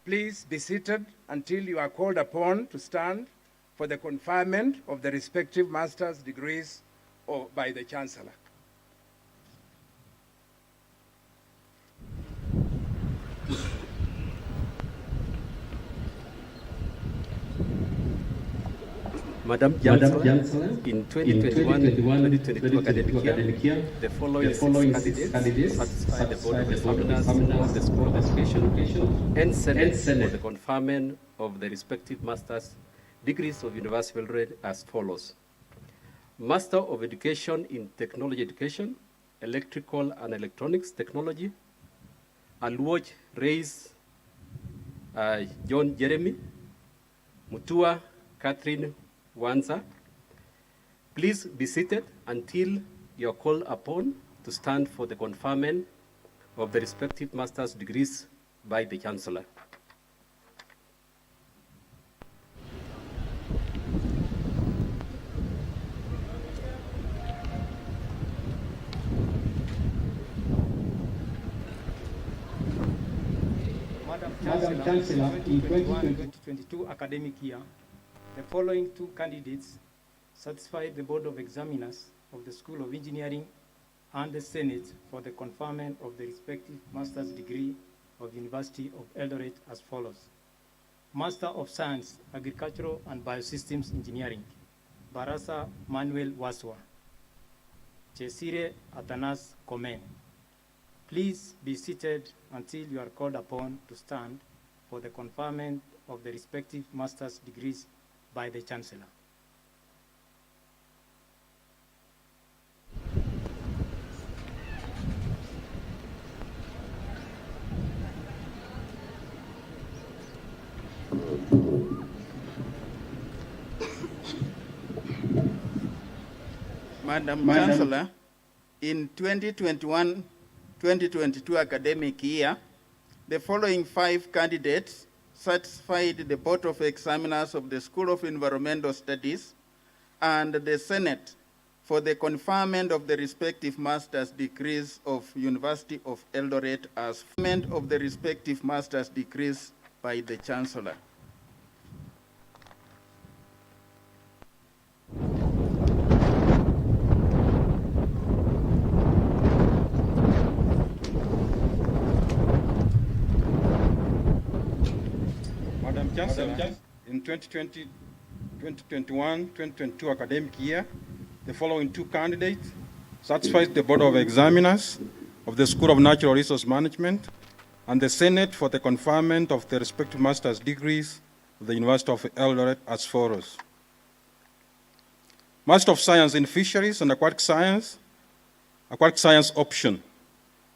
Please be seated until you are called upon to stand for the conferment of the respective master's degrees by the Chancellor. Madam Chancellor, in 2021-2022 academic year, the following 6 candidates satisfied the Board of Examiners of the School of Education and Senate for the conferment of the respective master's degrees of University of Eldoret as follows. Master of Education in Technology Education, Electrical and Electronics Technology, Aluoj Reis John Jeremy, Mutua Catherine Wanza. Please be seated until you are called upon to stand for the conferment of the respective master's degrees by the Chancellor. Chancellor, in 2021-2022 academic year, the following two candidates satisfied the Board of Examiners of the School of Engineering and the Senate for the conferment of the respective master's degree of University of Eldoret as follows. Master of Science, Agricultural and Biosystems Engineering, Barasa Manuel Waswa. Chesire Atanas Komen. Please be seated until you are called upon to stand for the conferment of the respective master's degrees by the Chancellor. Madam Chancellor, in 2021-2022 academic year, the following 5 candidates satisfied the Board of Examiners of the School of Environmental Studies and the Senate for the conferment of the respective master's degrees of University of Eldoret as conferment of the respective master's degrees by the Chancellor. Madam Chancellor, in 2021-2022 academic year, the following 2 candidates satisfied the Board of Examiners of the School of Natural Resource Management and the Senate for the conferment of the respective master's degrees of the University of Eldoret as follows. Master of Science in Fisheries and Aquatic Science option,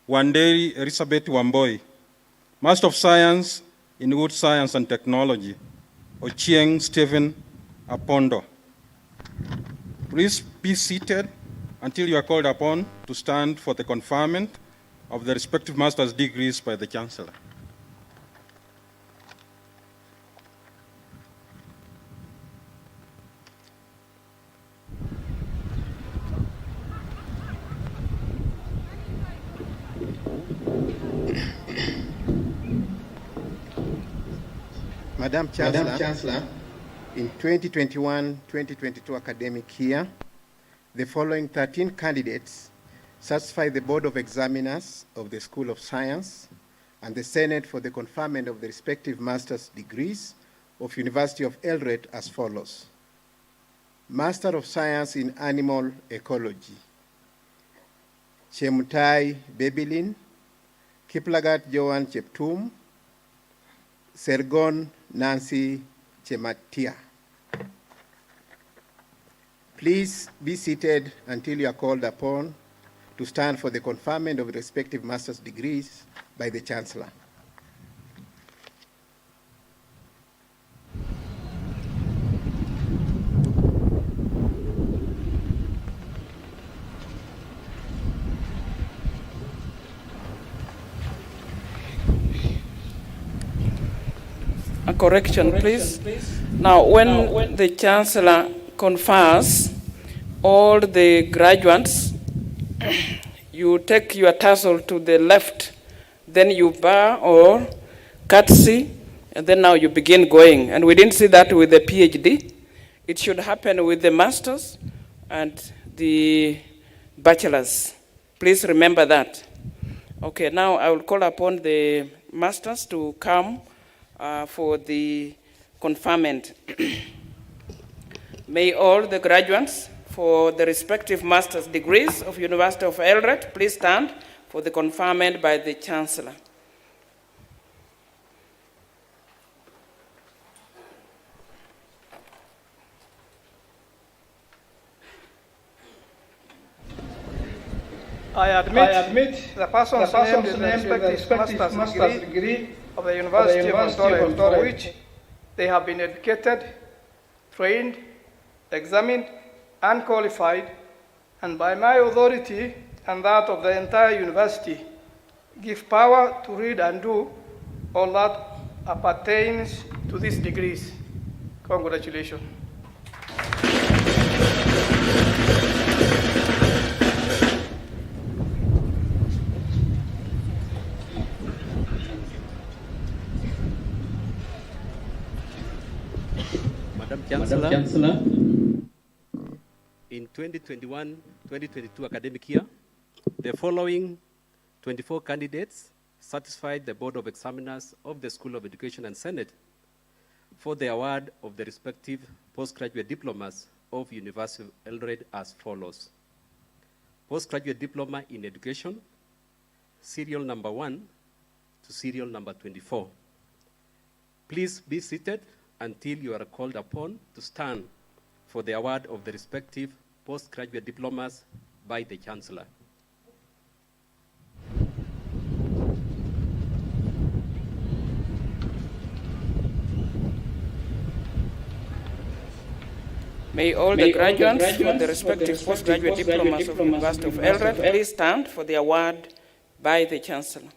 Wanderi Elizabeth Wamboi. Master of Science in Wood Science and Technology, Ochieng Stephen Apondo. Please be seated until you are called upon to stand for the conferment of the respective master's degrees by the Chancellor. Madam Chancellor, in 2021-2022 academic year, the following 13 candidates satisfied the Board of Examiners of the School of Science and the Senate for the conferment of the respective master's degrees of University of Eldoret as follows. Master of Science in Animal Ecology, Chemutai Babylin, Kiplagat Joan Cheptum, Sergon Nancy Chematia. Please be seated until you are called upon to stand for the conferment of the respective master's degrees by the Chancellor. A correction, please. Now, when the Chancellor confers all the graduates, you take your tassel to the left, then you bow or curtsy, and then now you begin going. And we didn't see that with the PhD. It should happen with the masters and the bachelors. Please remember that. Okay, now I will call upon the masters to come for the conferment. May all the graduates for the respective master's degrees of University of Eldoret please stand for the conferment by the Chancellor. I admit the persons named in the respective master's degree of the University of Undergraduate, for which they have been educated, trained, examined, and qualified, and by my authority and that of the entire university, give power to read and do all that appertains to these degrees. Congratulations. Madam Chancellor, in 2021-2022 academic year, the following 24 candidates satisfied the Board of Examiners of the School of Education and Senate for the award of the respective postgraduate diplomas of University of Eldoret as follows. Postgraduate Diploma in Education, serial number 1 to serial number 24. Please be seated until you are called upon to stand for the award of the respective postgraduate diplomas by the Chancellor. May all the graduates for the respective postgraduate diplomas of the University of Eldoret please stand for the award by the Chancellor.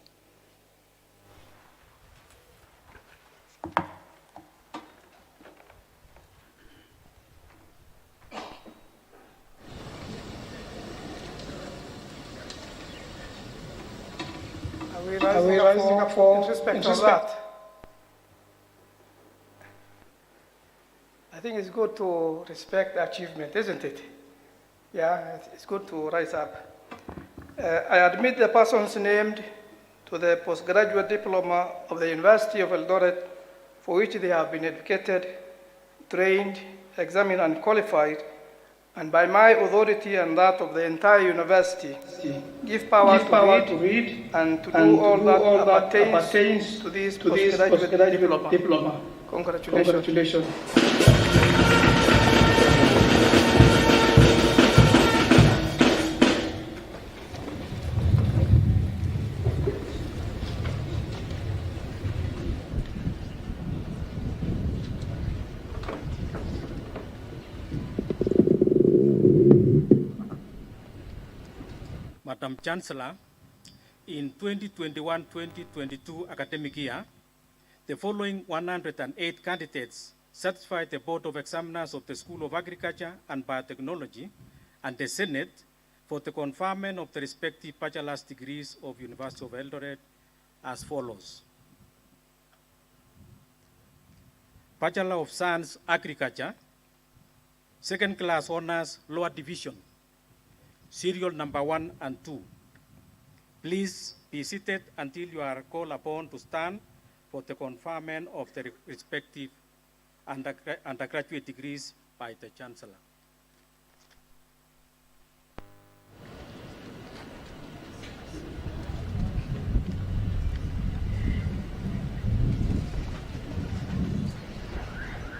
Are we rising up for in respect of that? I think it's good to respect achievement, isn't it? Yeah, it's good to rise up. I admit the persons named to the postgraduate diploma of the University of Eldoret for which they have been educated, trained, examined, and qualified, and by my authority and that of the entire university, give power to read and to do all that pertains to this postgraduate diploma. Congratulations. Madam Chancellor, in 2021-2022 academic year, the following 108 candidates satisfied the Board of Examiners of the School of Agriculture and Biotechnology and the Senate for the conferment of the respective bachelor's degrees of University of Eldoret as follows. Bachelor of Science Agriculture, second class honors lower division, serial number 1 and 2. Please be seated until you are called upon to stand for the conferment of the respective undergraduate degrees by the Chancellor.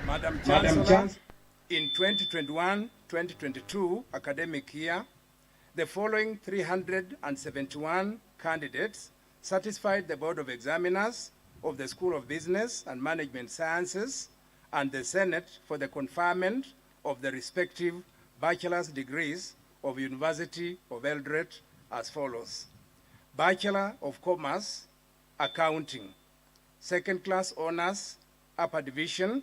Madam Chancellor, in 2021-2022 academic year, the following 371 candidates satisfied the Board of Examiners of the School of Business and Management Sciences and the Senate for the conferment of the respective bachelor's degrees of University of Eldoret as follows. Bachelor of Commerce, Accounting, second class honors, upper division,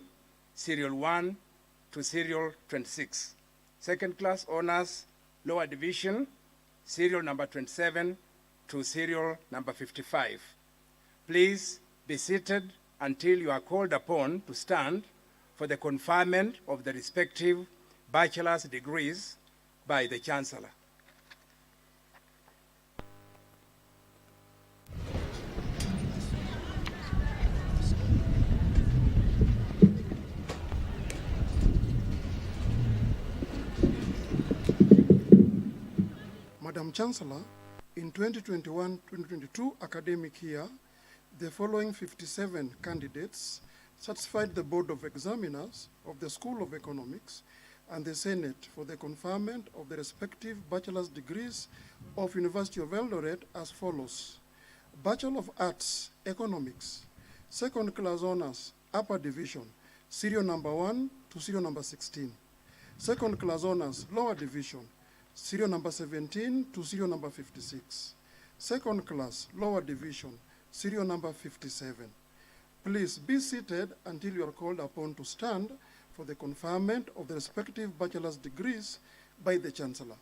serial 1 to serial 26. Second class honors, lower division, serial number 27 to serial number 55. Please be seated until you are called upon to stand for the conferment of the respective bachelor's degrees by the Chancellor. Madam Chancellor, in 2021-2022 academic year, the following 57 candidates satisfied the Board of Examiners of the School of Economics and the Senate for the conferment of the respective bachelor's degrees of University of Eldoret as follows. Bachelor of Arts, Economics, second class honors, upper division, serial number 1 to serial number 16. Second class honors, lower division, serial number 17 to serial number 56. Second class, lower division, serial number 57. Please be seated until you are called upon to stand for the conferment of the respective bachelor's degrees by the Chancellor.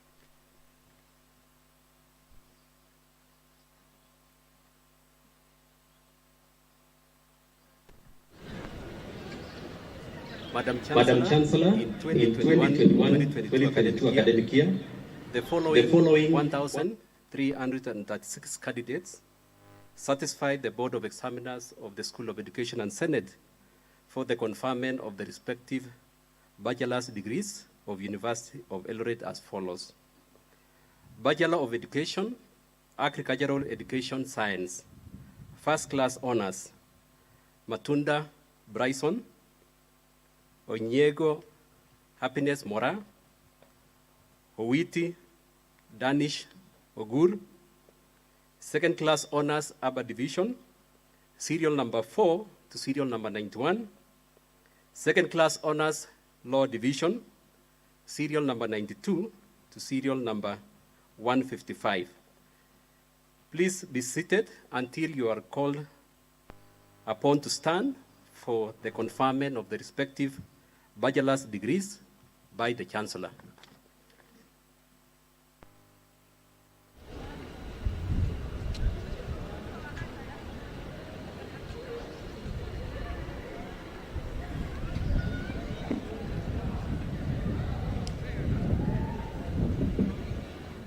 Madam Chancellor, in 2021-2022 academic year, the following 1,336 candidates satisfied the Board of Examiners of the School of Education and Senate for the conferment of the respective bachelor's degrees of University of Eldoret as follows. Bachelor of Education, Agricultural Education Science, First Class Honors, Matunda Bryson, Onyego Happiness Mora, Owiti Danish Ogur, Second Class Honors Upper Division, serial number 4 to serial number 91. Second Class Honors Law Division, serial number 92 to serial number 155. Please be seated until you are called upon to stand for the conferment of the respective bachelor's degrees by the Chancellor.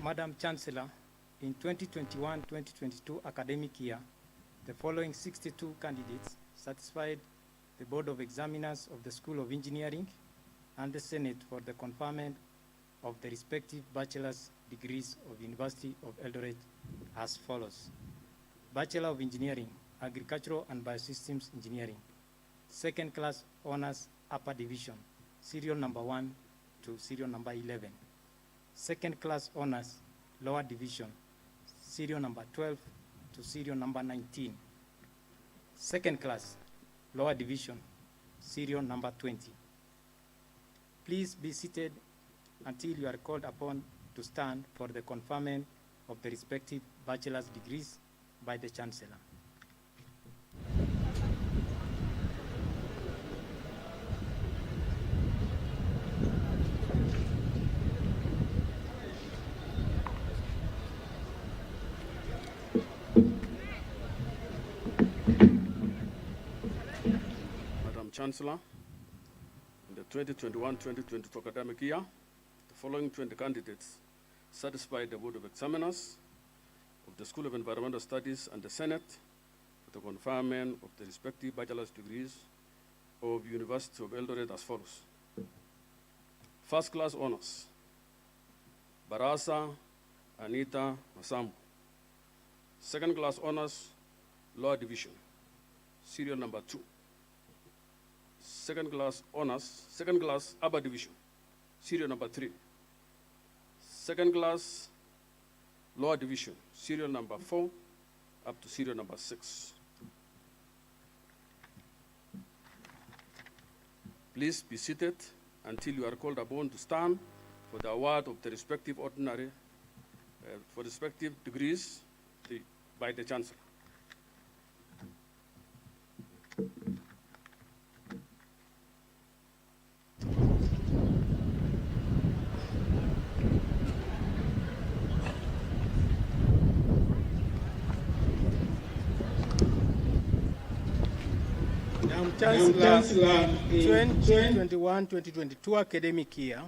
Madam Chancellor, in 2021-2022 academic year, the following 62 candidates satisfied the Board of Examiners of the School of Engineering and the Senate for the conferment of the respective bachelor's degrees of University of Eldoret as follows. Bachelor of Engineering, Agricultural and Biosystems Engineering, Second Class Honors Upper Division, serial number 1 to serial number 11. Second Class Honors Lower Division, serial number 12 to serial number 19. Second Class Lower Division, serial number 20. Please be seated until you are called upon to stand for the conferment of the respective bachelor's degrees by the Chancellor. Chancellor, in the 2021-2022 academic year, the following 20 candidates satisfied the Board of Examiners of the School of Environmental Studies and the Senate for the conferment of the respective bachelor's degrees of University of Eldoret as follows. First Class Honors, Barasa Anita Masamu. Second Class Honors, Law Division, serial number 2. Second Class Honors, Second Class Upper Division, serial number 3. Second Class Lower Division, serial number 4 up to serial number 6. Please be seated until you are called upon to stand for the award of the respective ordinary, for respective degrees by the Chancellor. Chancellor, in 2021-2022 academic year,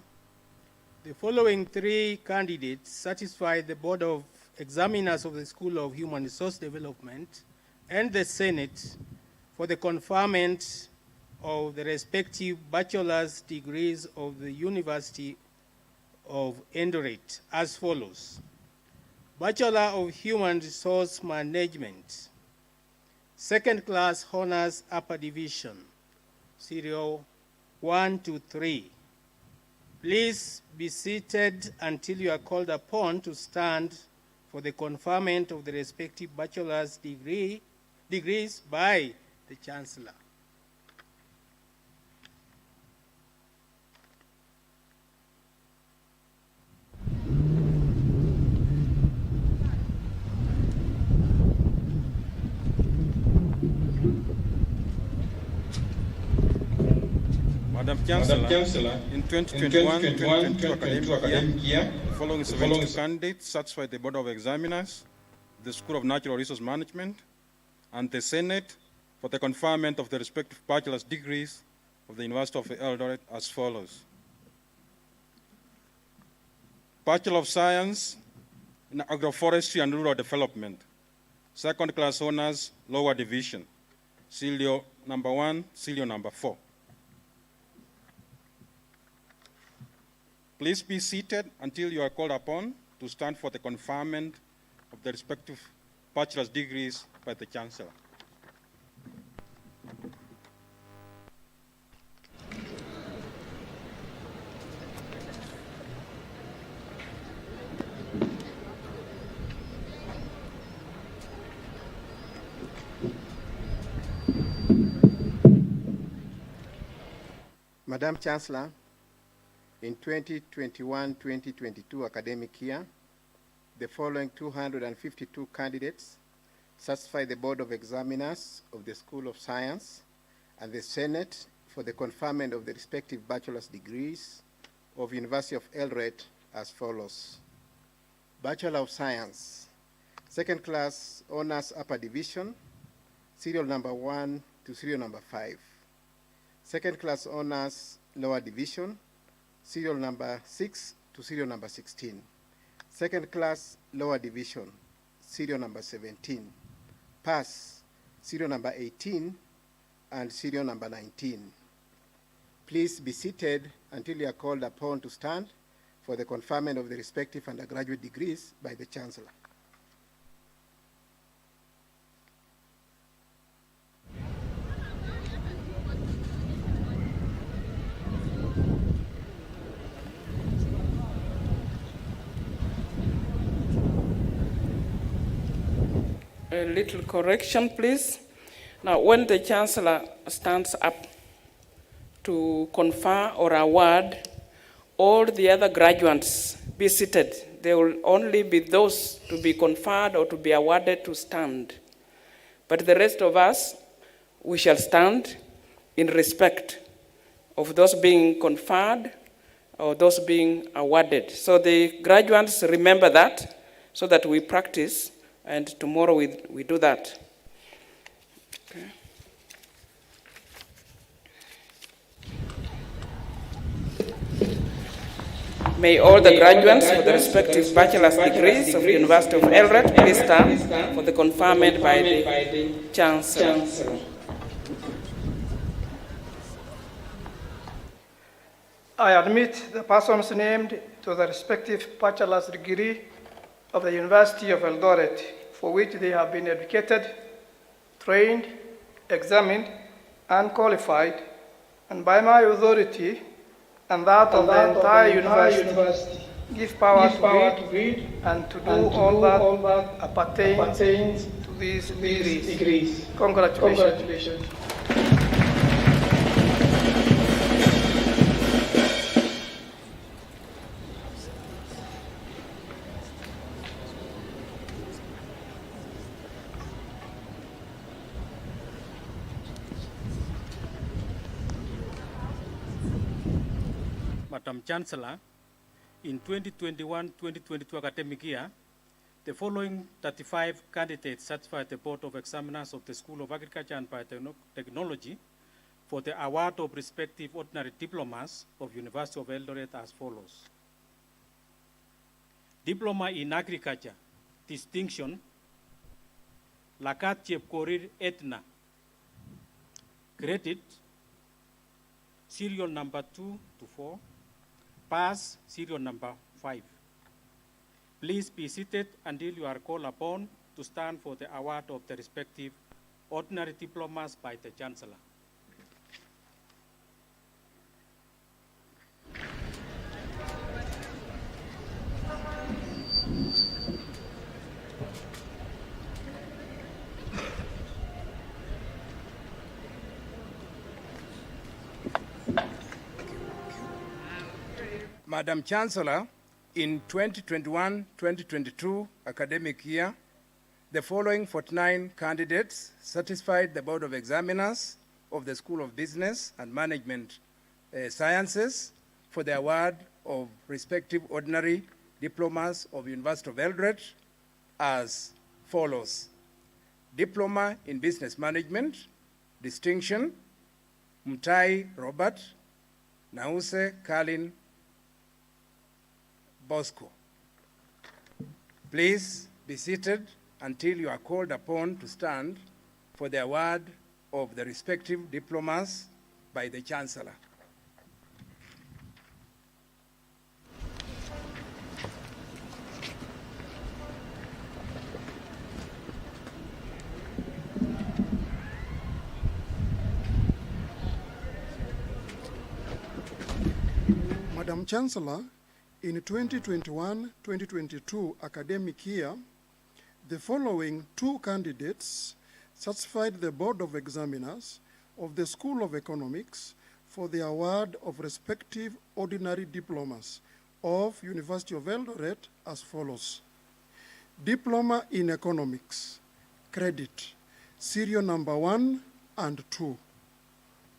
the following 3 candidates satisfied the Board of Examiners of the School of Human Resource Development and the Senate for the conferment of the respective bachelor's degrees of the University of Eldoret as follows. Bachelor of Human Resource Management, Second Class Honors Upper Division, serial 1 to 3. Please be seated until you are called upon to stand for the conferment of the respective bachelor's degrees by the Chancellor. Madam Chancellor, in 2021-2022 academic year, the following 72 candidates satisfied the Board of Examiners, the School of Natural Resource Management, and the Senate for the conferment of the respective bachelor's degrees of the University of Eldoret as follows. Bachelor of Science in Agroforestry and Rural Development, second class honors, lower division, serial number 1, serial number 4. Please be seated until you are called upon to stand for the conferment of the respective bachelor's degrees by the Chancellor. Madam Chancellor, in 2021-2022 academic year, the following 252 candidates satisfy the Board of Examiners of the School of Science and the Senate for the conferment of the respective bachelor's degrees of University of Eldoret as follows. Bachelor of Science, second class honors upper division, serial number 1 to serial number 5. Second class honors lower division, serial number 6 to serial number 16. Second class lower division, serial number 17. Pass, serial number 18 and serial number 19. Please be seated until you are called upon to stand for the conferment of the respective undergraduate degrees by the Chancellor. A little correction, please. Now, when the Chancellor stands up to confer or award, all the other graduates be seated. There will only be those to be conferred or to be awarded to stand. But the rest of us, we shall stand in respect of those being conferred or those being awarded. So the graduates remember that so that we practice. And tomorrow we do that. Okay. May all the graduates for the respective bachelor's degrees of the University of Eldoret please stand for the conferment by the Chancellor. I admit the persons named to the respective bachelor's degree of the University of Eldoret, for which they have been educated, trained, examined, and qualified, and by my authority and that of the entire university, give power to read and to do all that appertains to these degrees. Congratulations. Madam Chancellor, in 2021-2022 academic year, the following 35 candidates certified the Board of Examiners of the School of Agriculture and Biotechnology for the award of respective ordinary diplomas of University of Eldoret as follows. Diploma in Agriculture, distinction, Lakat Chepkorir Etna, credit, serial number 2 to 4, pass, serial number 5. Please be seated until you are called upon to stand for the award of the respective ordinary diplomas by the Chancellor. Madam Chancellor, in 2021-2022 academic year, the following 49 candidates satisfied the Board of Examiners of the School of Business and Management Sciences for the award of respective ordinary diplomas of University of Eldoret as follows. Diploma in Business Management, distinction, Mtai Robert, Nause Kalin Bosco. Please be seated until you are called upon to stand for the award of the respective diplomas by the Chancellor. Madam Chancellor, in 2021-2022 academic year, the following two candidates satisfied the Board of Examiners of the School of Economics for the award of respective ordinary diplomas of University of Eldoret as follows. Diploma in Economics, credit, serial number 1 and 2.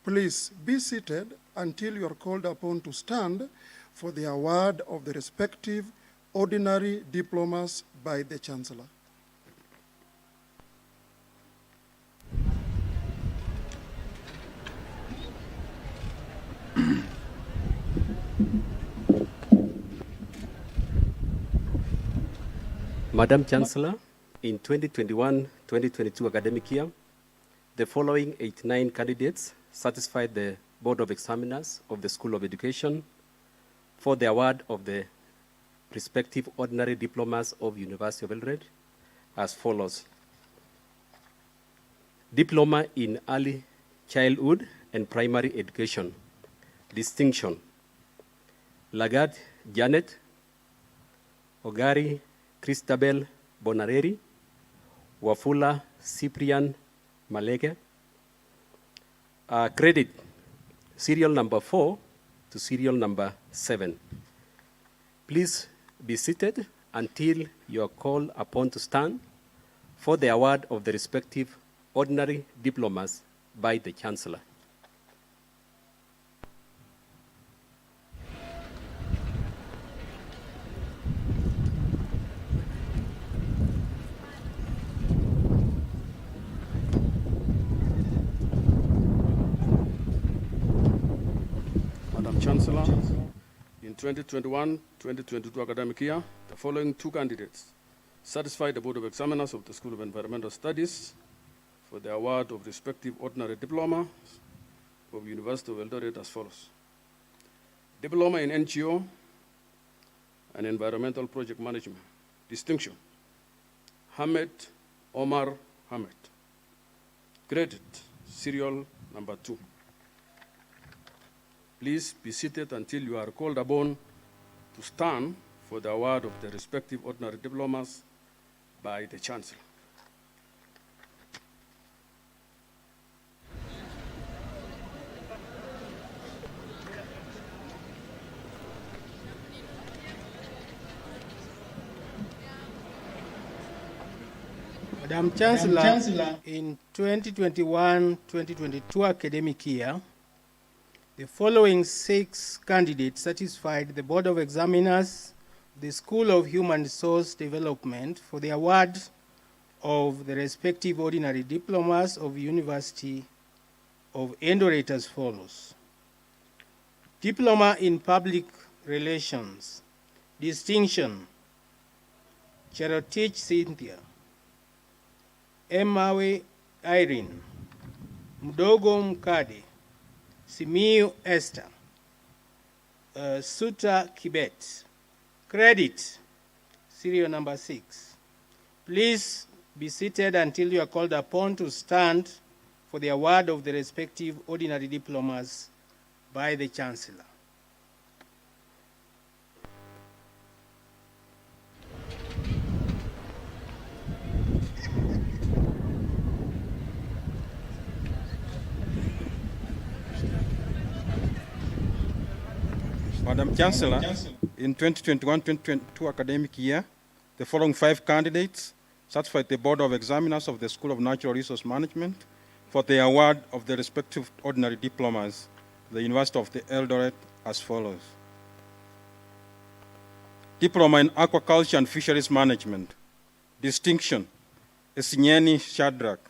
Please be seated until you are called upon to stand for the award of the respective ordinary diplomas by the Chancellor. Madam Chancellor, in 2021-2022 academic year, the following 89 candidates satisfied the Board of Examiners of the School of Education for the award of the respective ordinary diplomas of University of Eldoret as follows. Diploma in Early Childhood and Primary Education, distinction. Lagat Janet, Ogari Christabel Bonareri, Wafula Cyprian Maleke. Credit, serial number 4 to serial number 7. Please be seated until you are called upon to stand for the award of the respective ordinary diplomas by the Chancellor. Madam Chancellor, in 2021-2022 academic year, the following two candidates satisfied the Board of Examiners of the School of Environmental Studies for the award of respective ordinary diploma of University of Eldoret as follows. Diploma in NGO and Environmental Project Management, distinction. Hamed Omar Hamed. Credit, serial number 2. Please be seated until you are called upon to stand for the award of the respective ordinary diplomas by the Chancellor. Madam Chancellor, in 2021-2022 academic year, the following 6 candidates satisfied the Board of Examiners, the School of Human Resource Development for the award of the respective ordinary diplomas of University of Eldoret as follows. Diploma in Public Relations, distinction. Cherotich Cynthia, Emawe Irene, Mdogo Mkade, Simiu Esther, Suta Kibet. Credit, serial number 6. Please be seated until you are called upon to stand for the award of the respective ordinary diplomas by the Chancellor. Madam Chancellor, in 2021-2022 academic year, the following 5 candidates satisfied the Board of Examiners of the School of Natural Resource Management for the award of the respective ordinary diplomas of the University of the Eldoret as follows. Diploma in Aquaculture and Fisheries Management, distinction, Esinyeni Shadrach.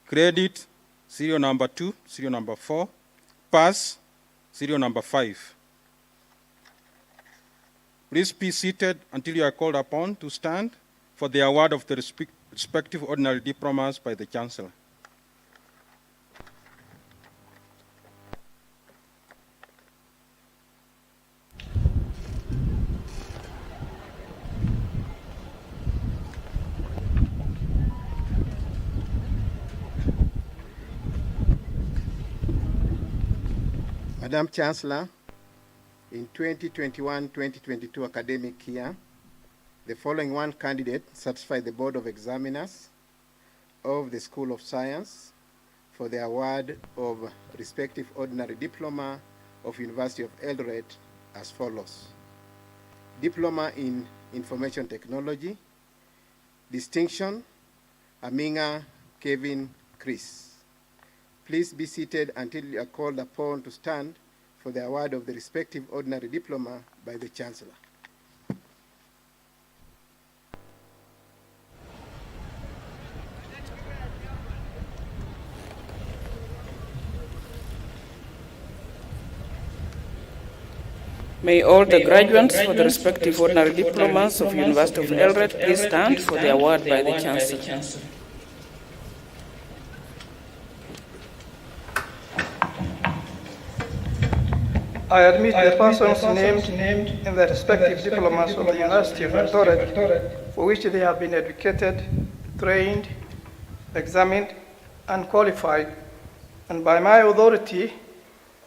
Credit, serial number 2, serial number 4, pass, serial number 5. Please be seated until you are called upon to stand for the award of the respective ordinary diplomas by the Chancellor. Madam Chancellor, in 2021-2022 academic year, the following 1 candidate satisfied the Board of Examiners of the School of Science for the award of respective ordinary diploma of University of Eldoret as follows. Diploma in Information Technology, distinction, Aminga Kevin Chris. Please be seated until you are called upon to stand for the award of the respective ordinary diploma by the Chancellor. May all the graduates for the respective ordinary diplomas of University of Eldoret please stand for the award by the Chancellor. I admit the persons named in the respective diplomas of the University of Eldoret for which they have been educated, trained, examined, and qualified, and by my authority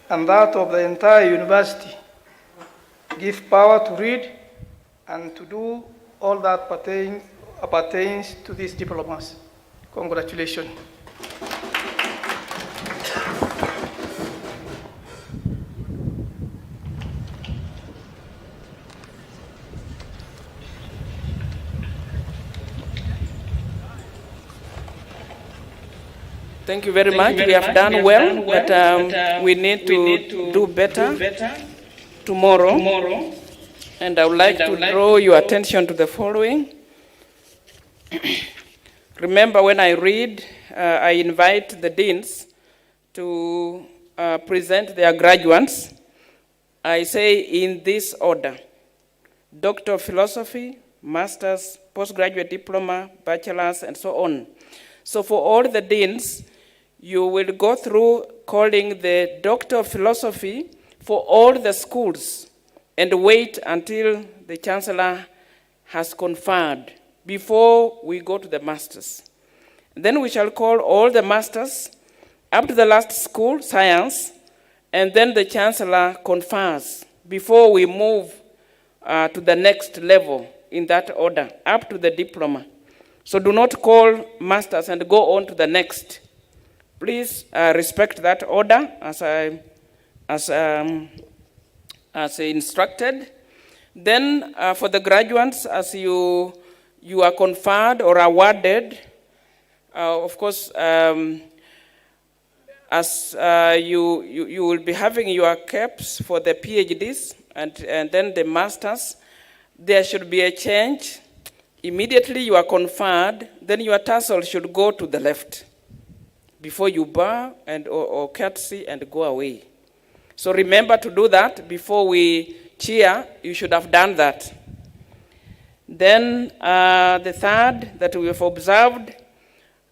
and that of the entire university, give power to read and to do all that pertains to these diplomas. Congratulations. Thank you very much. We have done well, but we need to do better tomorrow. And I would like to draw your attention to the following. Remember, when I read, I invite the deans to present their graduates. I say in this order: Doctor of Philosophy, Master's, Postgraduate Diploma, Bachelor's, and so on. So for all the deans, you will go through calling the Doctor of Philosophy for all the schools and wait until the Chancellor has conferred before we go to the Masters. Then we shall call all the Masters up to the last school, Science, and then the Chancellor confers before we move to the next level in that order, up to the Diploma. So do not call Masters and go on to the next. Please respect that order as instructed. Then for the graduates, as you are conferred or awarded, of course, as you will be having your caps for the PhDs and then the Masters, there should be a change. Immediately you are conferred, then your tassel should go to the left before you bow or courtesy and go away. So remember to do that before we cheer. You should have done that. Then the third that we have observed,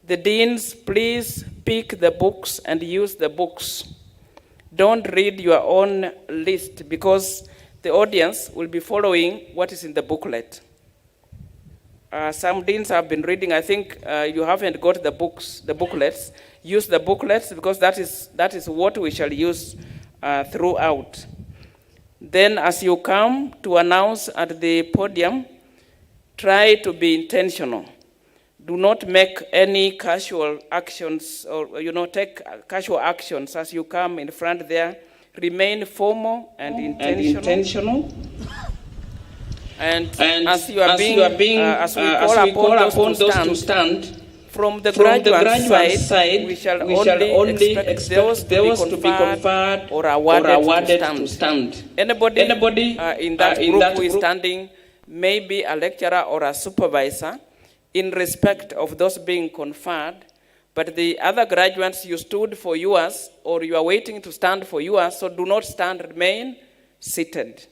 the deans, please pick the books and use the books. Don't read your own list because the audience will be following what is in the booklet. Some deans have been reading. I think you haven't got the booklets. Use the booklets because that is what we shall use throughout. Then as you come to announce at the podium, try to be intentional. Do not make any casual actions or, take casual actions as you come in front there. Remain formal and intentional. And as you are being, as we call upon those to stand, from the graduate side, we shall only expect those to be conferred or awarded to stand. Anybody in that group who is standing may be a lecturer or a supervisor. In respect of those being conferred, But the other graduates, you stood for yours, or you are waiting to stand for yours, so do not stand, remain seated.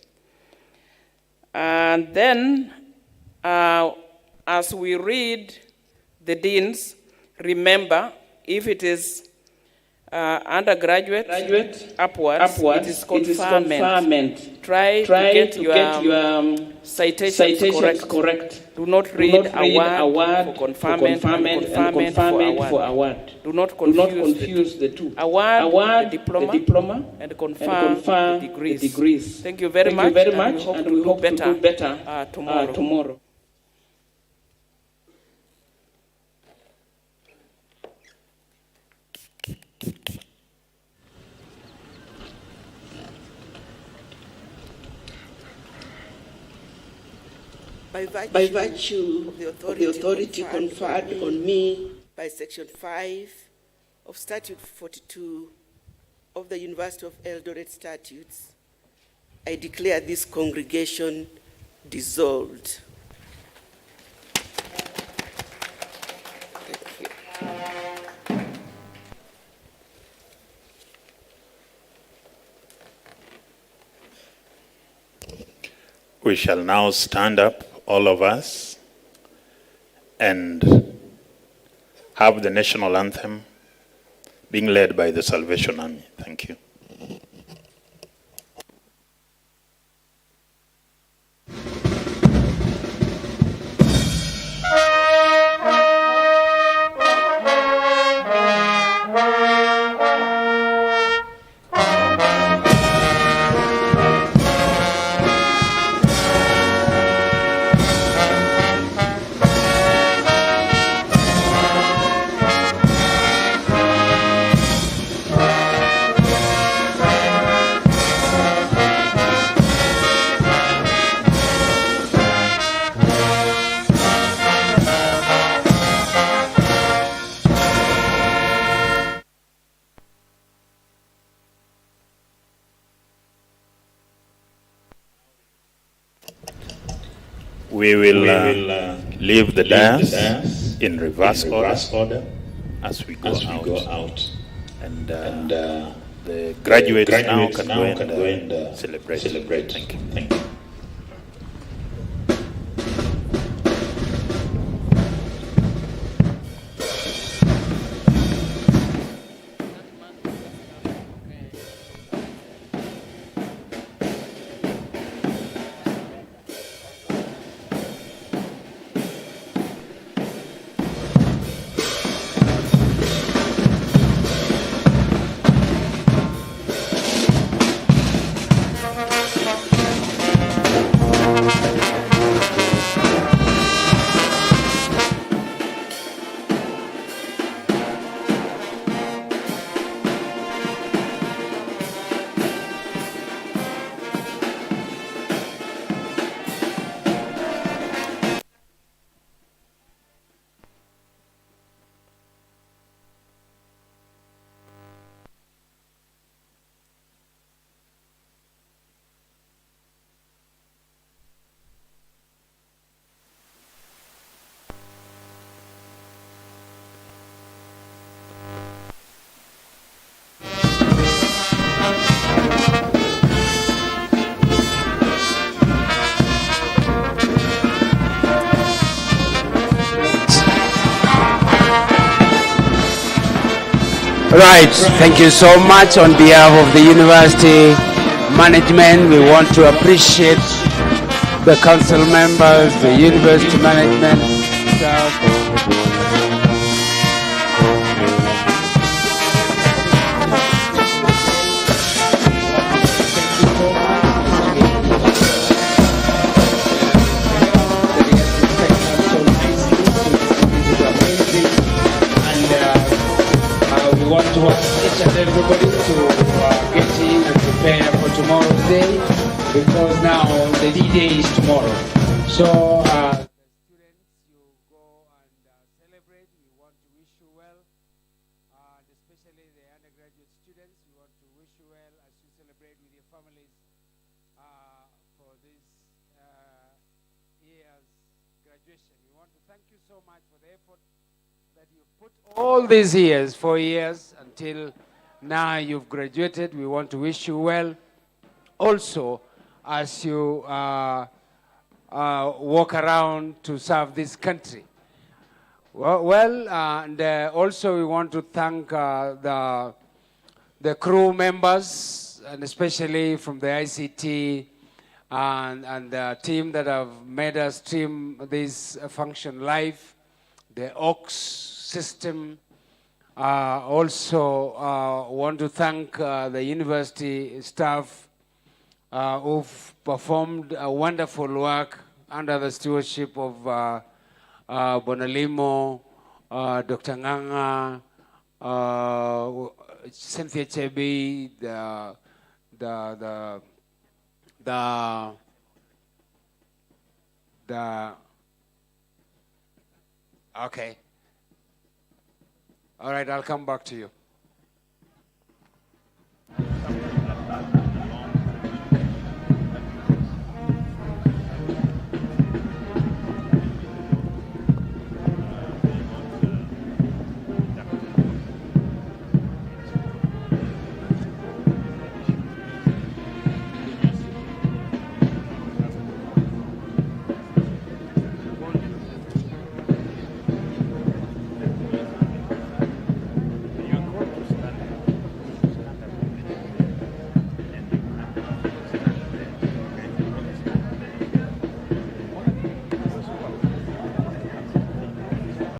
And then, as we read the deans, remember, if it is undergraduate, upwards, it is conferment. Try to get your citations correct. Do not read award for conferment and conferment for award. Do not confuse the two. Award, the diploma, and confirm the degrees. Thank you very much, and we hope to do better tomorrow. By virtue of the authority conferred on me by Section 5 of Statute 42 of the University of Eldoret Statutes, I declare this congregation dissolved. We shall now stand up, all of us, and have the national anthem being led by the Salvation Army. Thank you. We will leave the dais in reverse order as we go out. And the graduates now can go and celebrate. Thank you. Thank you. Right, thank you so much. On behalf of the university management, we want to appreciate the council members, the university management staff. We want to ask each and everybody to get in and prepare for tomorrow's day, because now the D-Day is tomorrow. So the students, you go and celebrate. We want to wish you well, and especially the undergraduate students, we want to wish you well as you celebrate with your families for this year's graduation. We want to thank you so much for the effort all these years, 4 years, until now you've graduated. We want to wish you well. Also, as you walk around to serve this country. And also we want to thank the crew members, and especially from the ICT and the team that have made us stream this function live, the OX system. Also want to thank the university staff who've performed a wonderful work under the stewardship of Bonalimo, Dr. Nganga, Cynthia Chebi, okay. All right, I'll come back to you.